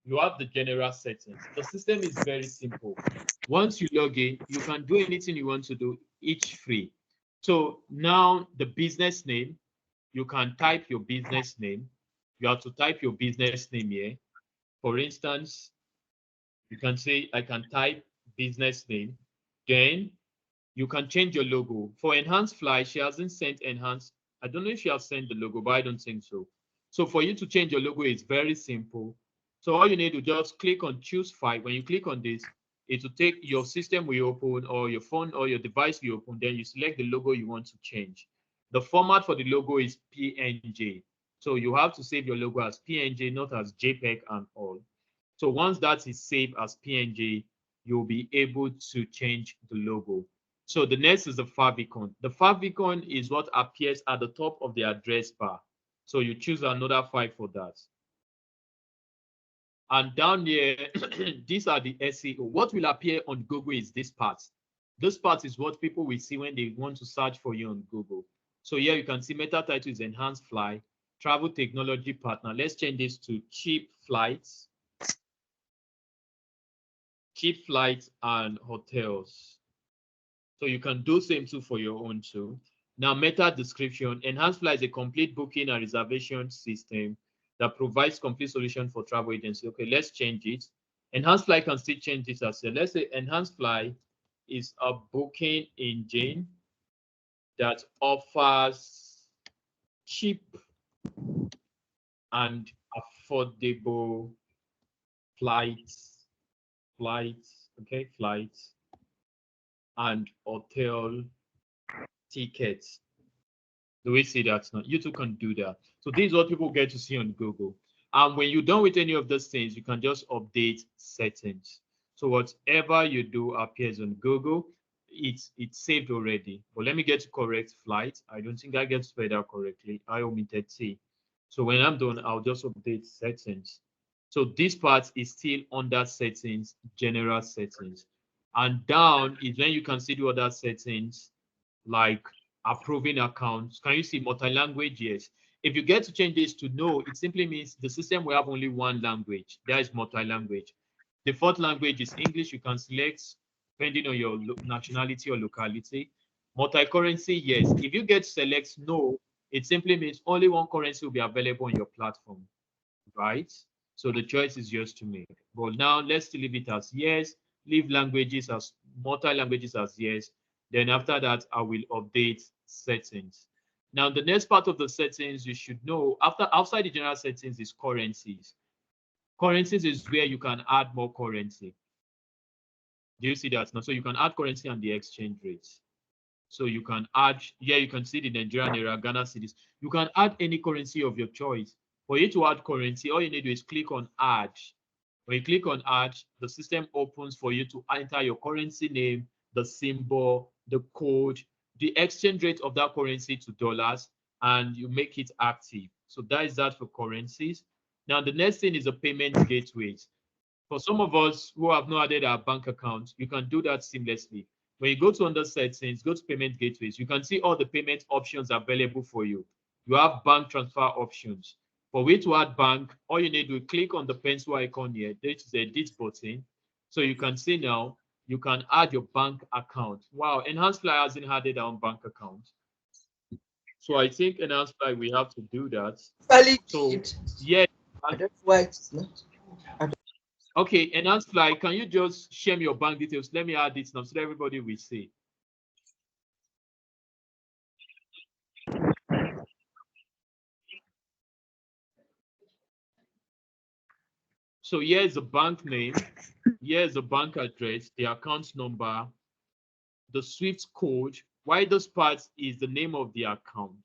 you have the general settings. The system is very simple. Once you log in, you can do anything you want to do, each free. So now the business name, you can type your business name. You have to type your business name here. For instance, you can say, I can type business name. Then you can change your logo. For Enhanced Fly, she hasn't sent Enhanced. I don't know if she has sent the logo, but I don't think so. So for you to change your logo, it's very simple. So all you need to just click on choose file. When you click on this, it will take your system will open, or your phone or your device will open. Then you select the logo you want to change. The format for the logo is PNG. So you have to save your logo as PNG, not as JPEG and all. So once that is saved as PNG, you'll be able to change the logo. So the next is the favicon. The favicon is what appears at the top of the address bar. So you choose another file for that. And down here, these are the SEO. What will appear on Google is this part. This part is what people will see when they want to search for you on Google. So here you can see meta title is enhanced fly, travel technology partner. Let's change this to cheap flights and hotels. So you can do same too for your own too. Now meta description, enhanced fly is a complete booking and reservation system that provides complete solution for travel agency. Okay, let's change it. Enhanced fly can still change this as well. Let's say enhanced fly is a booking engine that offers cheap and affordable flights, and hotel tickets. Do we see that now? You too can do that. So this is what people get to see on Google. And when you're done with any of those things, you can just update settings. So whatever you do appears on Google. It's saved already. But let me get to correct flight. I don't think I get spelled out correctly. I omitted T. So when I'm done, I'll just update settings. So this part is still under settings, general settings. And down is when you can see the other settings like approving accounts. Can you see multi-language? Yes. If you get to change this to no, it simply means the system will have only one language. That is multi-language. The fourth language is English. You can select depending on your nationality or locality. Multi-currency, yes. If you get select no, it simply means only one currency will be available on your platform, right? So the choice is yours to make. But now let's leave it as yes. Leave languages as multi-languages as yes. Then after that, I will update settings. Now, the next part of the settings you should know, outside the general settings is currencies. Currencies is where you can add more currency. Do you see that now? So you can add currency and the exchange rates. So you can add, yeah, you can see the Nigerian naira, Ghana cedis. You can add any currency of your choice. For you to add currency, all you need to do is click on add. When you click on add, the system opens for you to enter your currency name, the symbol, the code, the exchange rate of that currency to dollars, and you make it active. So that is that for currencies. Now, the next thing is the payment gateways. For some of us who have not added our bank account, you can do that seamlessly. When you go to under settings, go to payment gateways, you can see all the payment options available for you. You have bank transfer options. For way to add bank, all you need to click on the pencil icon here. This is the edit button. So you can see now, you can add your bank account. Wow, Enhanced Fly hasn't added our own bank account. So I think Enhanced Fly, we have to do that. So, yeah. That's why it's not. Okay, Enhanced Fly, can you just share me your bank details? Let me add this now so that everybody will see. So here's the bank name, here's the bank address, the account number, the SWIFT code. Why this part is the name of the account.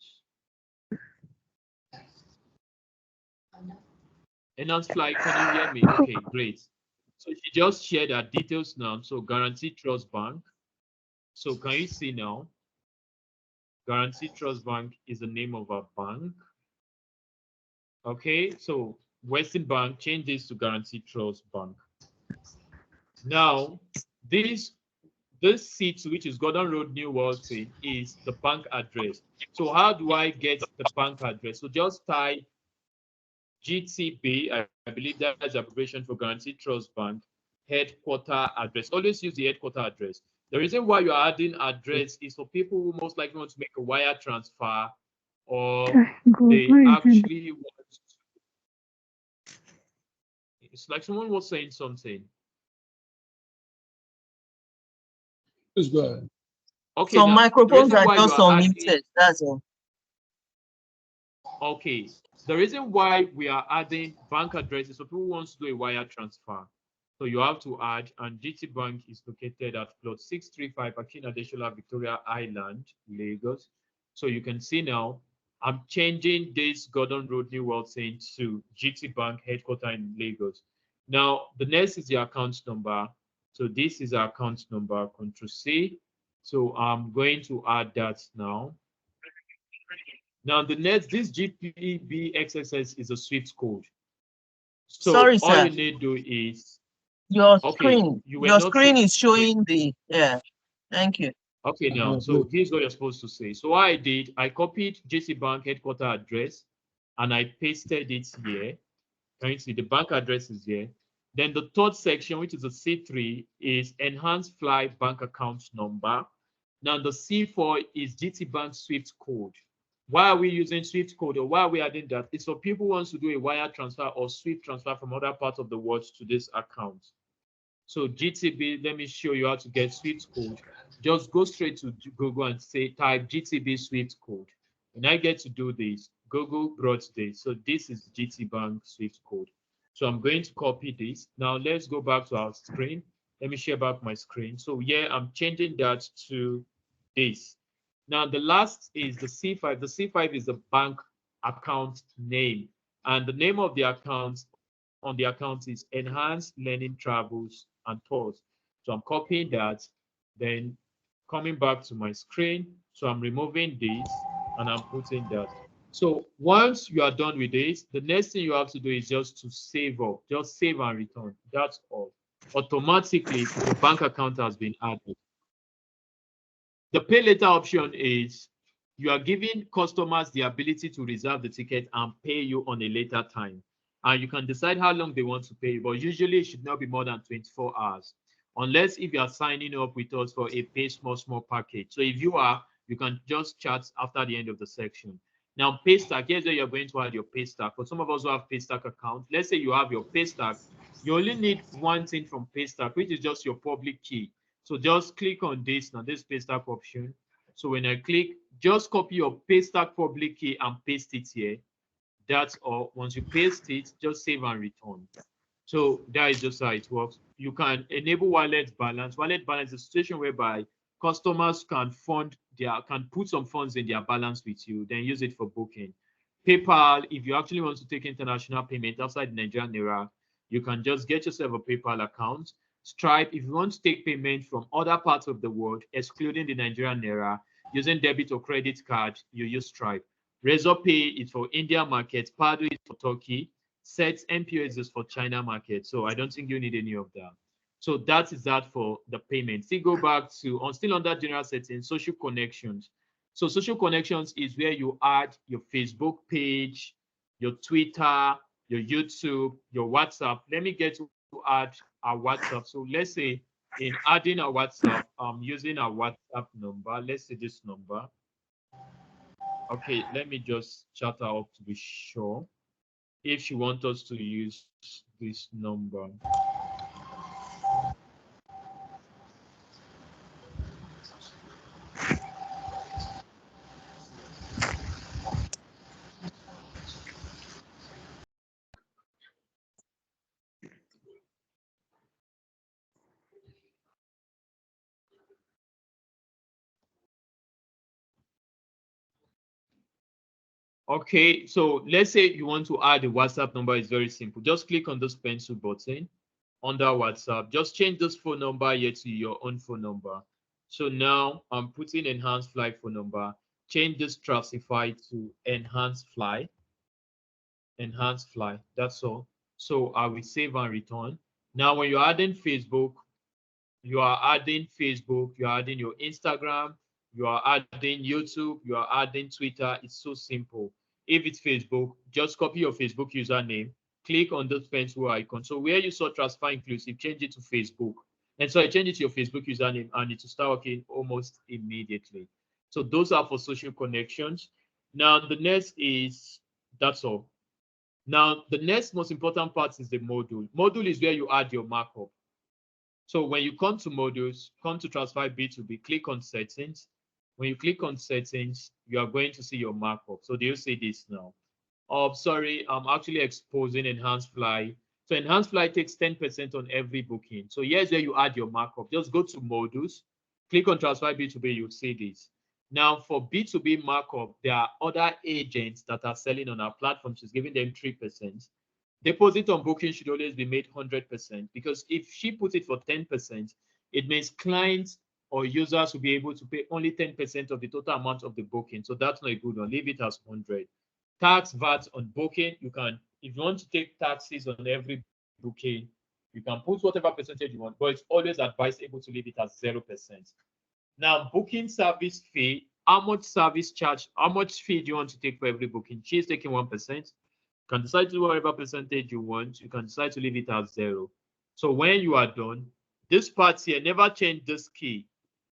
Enhanced Fly, can you hear me? Okay, great. So she just shared her details now. So Guarantee Trust Bank. So can you see now? Guarantee Trust Bank is the name of our bank. Okay, so Western Bank, change this to Guarantee Trust Bank. Now, this seat, which is Gordon Road, New World Trade, is the bank address. So how do I get the bank address? So just type GTB, I believe that is abbreviation for Guarantee Trust Bank, headquarter address. Always use the headquarter address. The reason why you're adding address is for people who most likely want to make a wire transfer, or they actually want to. It's like someone was saying something. Please go ahead. Okay, some now, microphones are just unmuted. That's all. Okay, the reason why we are adding bank addresses, so people want to do a wire transfer. So you have to add, and GT Bank is located at plot 635 Akin Adeshola, Victoria Island, Lagos. So you can see now, I'm changing this Gordon Road, New World Saint to GT Bank headquarters in Lagos. Now, the next is the account number. So this is our account number, Control C. So I'm going to add that now. Now, the next, this GPBXXS is a SWIFT code. So sorry, all sir. you need to do is your screen. Your screen is showing the Thank you. Okay, now, so here's what you're supposed to say. So what I did, I copied GT Bank headquarter address and I pasted it here. Can you see the bank address is here? Then the third section, which is a C3, is enhanced fly bank account number. Now the C4 is GT Bank Swift code. Why are we using Swift code, or why are we adding that? It's for people who want to do a wire transfer or Swift transfer from other parts of the world to this account. So GTB, let me show you how to get Swift code. Just go straight to Google and say type GTB Swift code. When I get to do this, Google brought this. So this is GT Bank Swift code. So I'm going to copy this. Now let's go back to our screen. Let me share back my screen. So yeah, I'm changing that to this. Now the last is the C5. The C5 is the bank account name. And the name of the account on the account is Enhanced Learning Travels and Tours. So I'm copying that, then coming back to my screen. So I'm removing this and I'm putting that. So once you are done with this, the next thing you have to do is just to save up, just save and return. That's all. Automatically, the bank account has been added. The pay later option is you are giving customers the ability to reserve the ticket and pay you on a later time. And you can decide how long they want to pay, but usually it should not be more than 24 hours. Unless if you are signing up with us for a pay small package. So if you are, you can just chat after the end of the section. Now, Paystack, here's where you're going to add your Paystack. For some of us who have Paystack account, let's say you have your Paystack, you only need one thing from Paystack, which is just your public key. So just click on this now, this Paystack option. So when I click, just copy your Paystack public key and paste it here. That's all. Once you paste it, just save and return. So that is just how it works. You can enable wallet balance. Wallet balance is a situation whereby customers can put some funds in their balance with you, then use it for booking. PayPal, if you actually want to take international payment outside Nigerian naira, you can just get yourself a PayPal account. Stripe, if you want to take payment from other parts of the world, excluding the Nigerian naira, using debit or credit card, you use Stripe. Razorpay is for India market, Pado is for Turkey, Set MPOS is for China market. So I don't think you need any of that. So that is that for the payment. Still go back to, still under general settings, social connections. So social connections is where you add your Facebook page, your Twitter, your YouTube, your WhatsApp. Let me get to add our WhatsApp. So let's say in adding a WhatsApp, I'm using a WhatsApp number. Let's say this number. Okay, let me just chat her up to be sure if she wants us to use this number. Okay, so let's say you want to add a WhatsApp number. It's very simple. Just click on this pencil button under WhatsApp. Just change this phone number here to your own phone number. So now I'm putting enhanced fly phone number. Change this Trustify to enhanced fly. Enhanced fly. That's all. So I will save and return. Now, when you're adding Facebook, you are adding Facebook, you are adding your Instagram, you are adding YouTube, you are adding Twitter. It's so simple. If it's Facebook, just copy your Facebook username, click on the pencil icon. So where you saw Transfer Inclusive, change it to Facebook. And so I change it to your Facebook username and it will start working almost immediately. So those are for social connections. Now the next is, that's all. Now the next most important part is the module. Module is where you add your markup. So when you come to modules, come to Transfer B2B, click on settings. When you click on settings, you are going to see your markup. So do you see this now? Oh, sorry, I'm actually exposing enhanced fly. So enhanced fly takes 10% on every booking. So here's where you add your markup. Just go to modules, click on Transfer B2B, you'll see this. Now for B2B markup, there are other agents that are selling on our platform. She's giving them 3%. Deposit on booking should always be made 100% because if she puts it for 10%, it means clients or users will be able to pay only 10% of the total amount of the booking. So that's not a good one. Leave it as 100. Tax, VAT on booking, you can, if you want to take taxes on every booking, you can put whatever percentage you want, but it's always advisable to leave it as 0%. Now, booking service fee, how much service charge, how much fee do you want to take for every booking? She's taking 1%. You can decide to do whatever percentage you want. You can decide to leave it at 0. So when you are done, this part here, never change this key.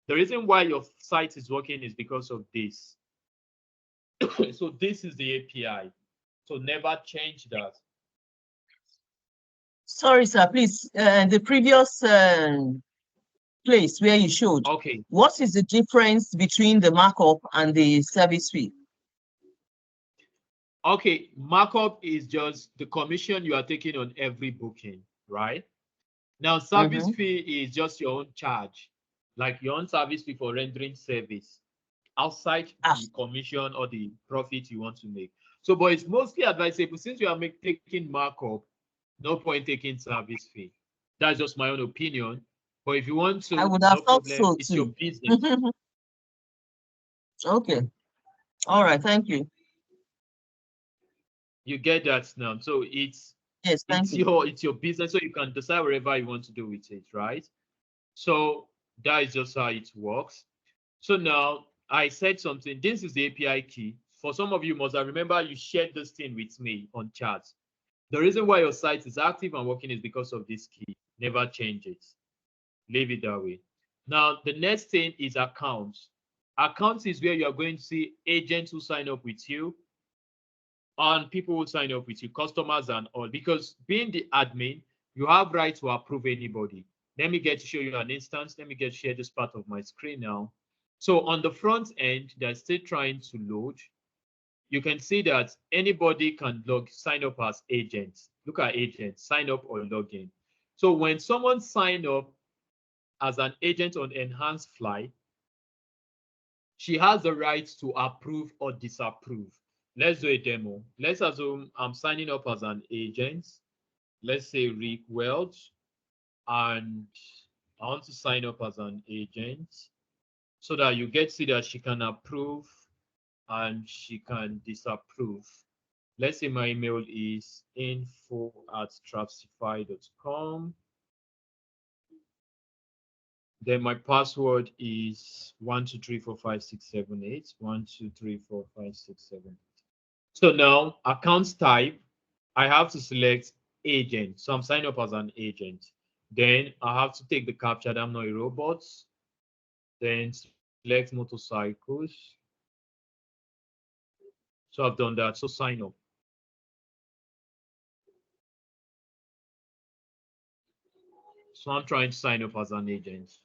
The reason why your site is working is because of this. So this is the API. So never change that. Sorry, sir, please. The previous place where you showed. Okay. What is the difference between the markup and the service fee? Okay, markup is just the commission you are taking on every booking, right? Now, service fee is just your own charge, like your own service fee for rendering service outside the commission or the profit you want to make. So, but it's mostly advisable since you are taking markup, no point taking service fee. That's just my own opinion. But if you want to, I would have no thought problem. so It's too. your business. Okay. All right. Thank you. You get that now. So it's your business, so you can decide whatever you want to do with it, right? So that is just how it works. So now I said something. This is the API key. For some of you must have remember you shared this thing with me on chat. The reason why your site is active and working is because of this key. Never change it. Leave it that way. Now the next thing is accounts. Accounts is where you are going to see agents who sign up with you and people who sign up with you, customers and all. Because being the admin, you have right to approve anybody. Let me get to show you an instance. Let me get to share this part of my screen now. So on the front end, they're still trying to load. You can see that anybody can sign up as agents. Look at agents, sign up or log in. So when someone sign up as an agent on Enhanced Fly, she has the right to approve or disapprove. Let's do a demo. Let's assume I'm signing up as an agent. Let's say Rick Welch, and I want to sign up as an agent so that you get to see that she can approve and she can disapprove. Let's say my email is info@trapsify.com. Then my password is 1234567 1234567. So now accounts type, I have to select agent. So I'm signing up as an agent. Then I have to take the captcha that I'm not a robot. Then select motorcycles. So I've done that. So sign up. So I'm trying to sign up as an agent.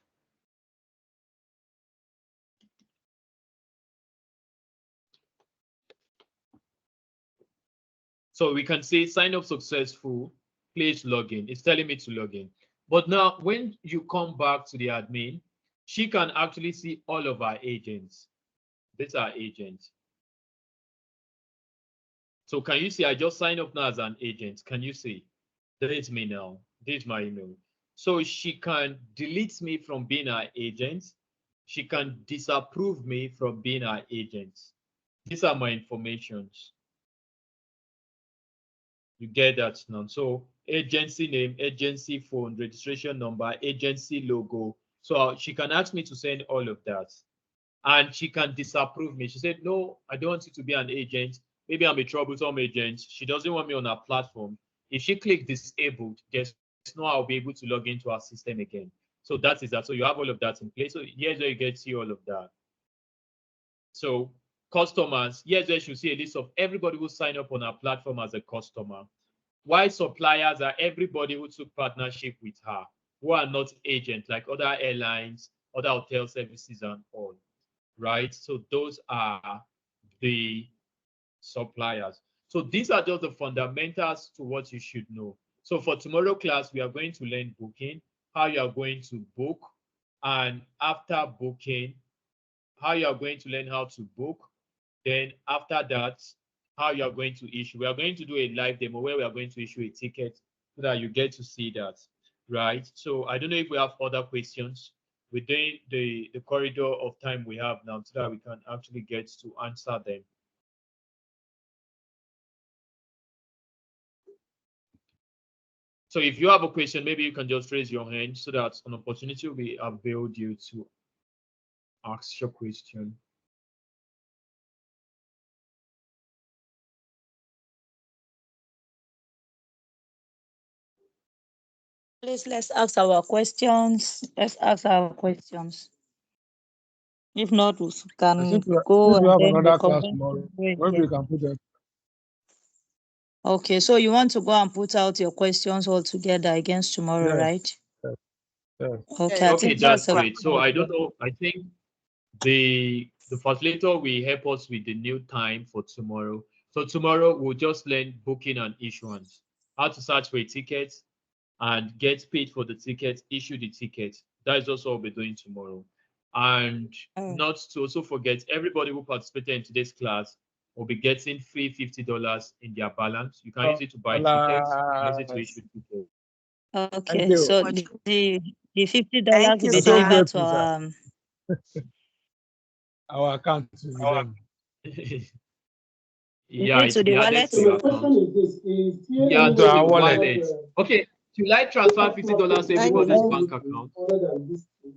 So we can say sign up successful, please log in. It's telling me to log in. But now when you come back to the admin, she can actually see all of our agents. These are agents. So can you see I just signed up now as an agent? Can you see? That is me now. This is my email. So she can delete me from being our agent. She can disapprove me from being our agent. These are my informations. You get that now. So agency name, agency phone, registration number, agency logo. So she can ask me to send all of that. And she can disapprove me. She said, no, I don't want you to be an agent. Maybe I'm a troublesome agent. She doesn't want me on her platform. If she clicks disabled, there's no I'll be able to log into our system again. So that is that. So you have all of that in place. So here's where you get to see all of that. So customers, here's where you see a list of everybody who signed up on our platform as a customer. Why suppliers are everybody who took partnership with her, who are not agents like other airlines, other hotel services and all, right? So those are the suppliers. So these are just the fundamentals to what you should know. So for tomorrow class, we are going to learn booking, how you are going to book, and after booking, how you are going to learn how to book. Then after that, how you are going to issue. We are going to do a live demo where we are going to issue a ticket so that you get to see that, right? So I don't know if we have other questions within the corridor of time we have now so that we can actually get to answer them. So if you have a question, maybe you can just raise your hand so that an opportunity will be availed you to ask your question. Please, let's ask our questions. Let's ask our questions. If not, we can Since go we and have then another class reconvene tomorrow, tomorrow maybe again. we can put it. Okay, so you want to go and put out your questions all together against tomorrow, Yes. right? Yes. Yes. Okay, I Okay, think that's that's a great. So I don't know. I think the facilitator will help us with the new time for tomorrow. So tomorrow we'll just learn booking and issuance, how to search for a ticket and get paid for the ticket, issue the ticket. That is also what we'll be doing tomorrow. And not to also forget, everybody who participated in today's class will be getting free $50 in their balance. You can use it to buy tickets, you can use it to issue tickets. okay. So the $50 Thank will you, be I'm so delivered sir. to grateful, sir. Our account will be done. Yeah, it it to will the be added wallet? to So your my account. question is this: is here Yeah, any to way our the we can wallet. wallet. have Okay, should I transfer $50 to Thank everybody's you. bank account? Other than this thing?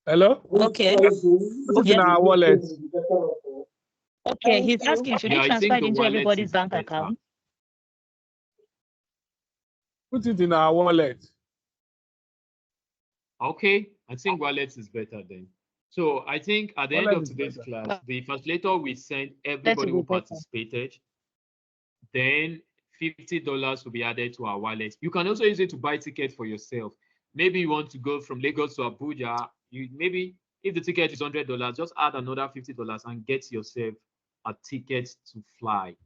Hello? Okay. Put it in our wallet. Okay, he's asking, should Yeah, it I transfer think it the into wallet everybody's is bank better. account? Put it in our wallet. Okay, I think wallet is better then. So I think at the end Wallet of is today's better. class, the facilitator will send That everybody will who be better. participated. Then $50 will be added to our wallet. You can also use it to buy tickets for yourself. Maybe you want to go from Lagos to Abuja. Maybe if the ticket is $100, just add another $50 and get yourself a ticket to fly.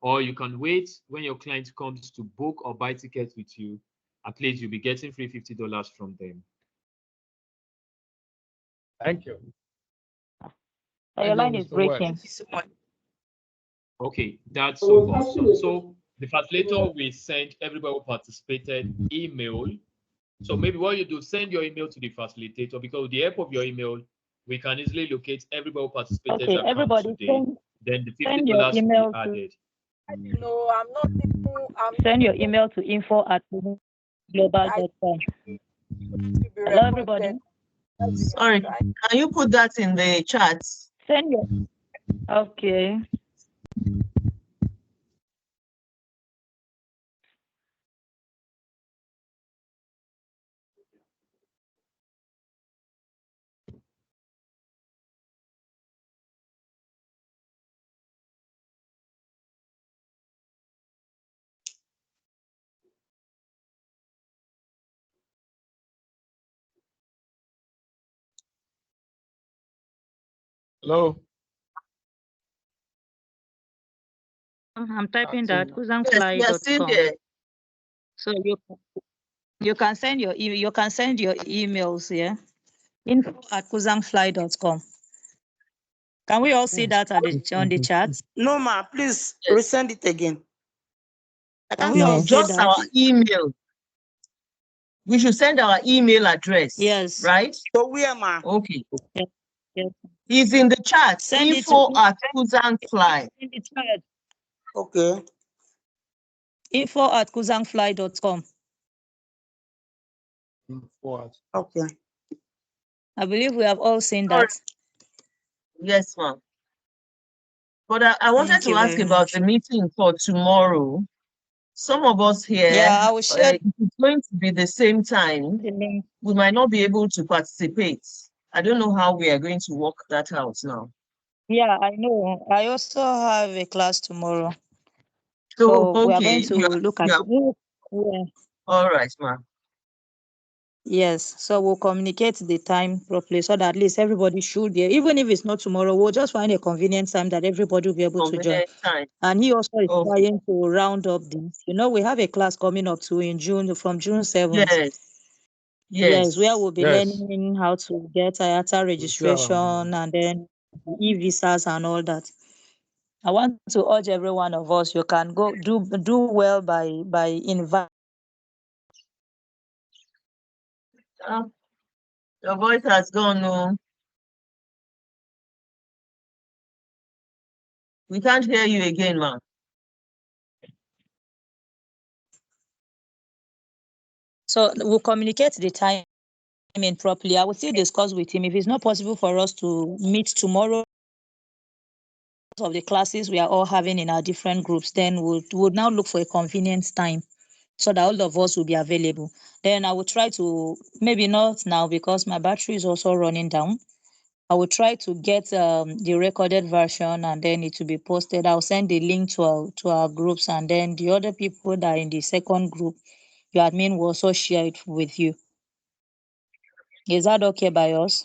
Or you can wait when your client comes to book or buy tickets with you. At least you'll be getting free $50 from them. Thank you. Your line is breaking. Okay, that's so awesome. So the facilitator will send everybody who participated email. So maybe what you do, send your email to the facilitator, because with the help of your email, we can easily locate everybody who participated Okay, account everybody today. Then the send your $50 will be email to added. No, I'm not. send your email to info@global.com. Hello, everybody. Sorry, can you put that in the chat? Send your okay. Hello? I'm typing So, that Yes, we are still kuzangfly.com. here. So you can send your emails here. info@kuzangfly.com. Can we all see that on the chat? No, ma, please Yes. resend it again. Can No, we all see Just that? our email. We should send our email address. Yes. Right? So where, ma? Okay. Yes. Yes. It's in the chat. Send it info@kuzangfly. in the chat. Okay. info@kuzangfly.com. Okay. I believe we have all seen that. Yes, ma'am. But I wanted Thank to you ask very about much. the meeting for tomorrow. Some of us here, Yeah, I will share. if it's going to be the same time, we might not be able to participate. I don't know how we are going to work that out now. Yeah, I know. I also have a class tomorrow. So, So we are okay, going to look at it. Yeah. All right, ma'am. Yes, so we'll communicate the time properly so that at least everybody should be, even if it's not tomorrow, we'll just find a convenient time that everybody will be able to join. Convenient time. And he also is Okay. trying to round up this. We have a class coming up too in June, from June 7th. Yes. Yes, where we'll be learning how to get IATA registration Sure. and then e-visas and all that. I want to urge every one of us, you can go do well by inviting. Your voice has gone. No. We can't hear you again, ma'am. So we'll communicate the time in properly. I would still discuss with him. If it's not possible for us to meet tomorrow of the classes we are all having in our different groups, then we'll now look for a convenient time so that all of us will be available. Then I will try to, maybe not now because my battery is also running down. I will try to get the recorded version and then it will be posted. I'll send the link to our groups, and then the other people that are in the second group, your admin will also share it with you. Is that okay by us?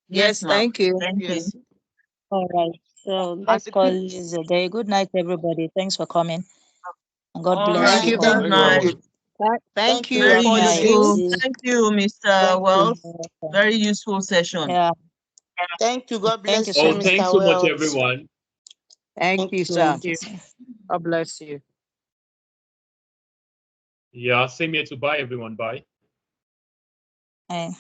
Yes, ma'am. Thank you. Thank Yes. you. All right. So let's call this a day. Good night, everybody. Thanks for coming. And God All bless right. Thank you you all. Good very night. much. Thank you, Very Good night. useful. apologies. Thank you, Mr. Thank you. Wells. Very useful session. Yeah. Thank you. God Thank you bless you, so Oh, much. thanks Mr. so much, Wells. everyone. Thank you, sir. Thank you, sir. God bless you. Yeah, same here to bye, everyone. Bye. Bye.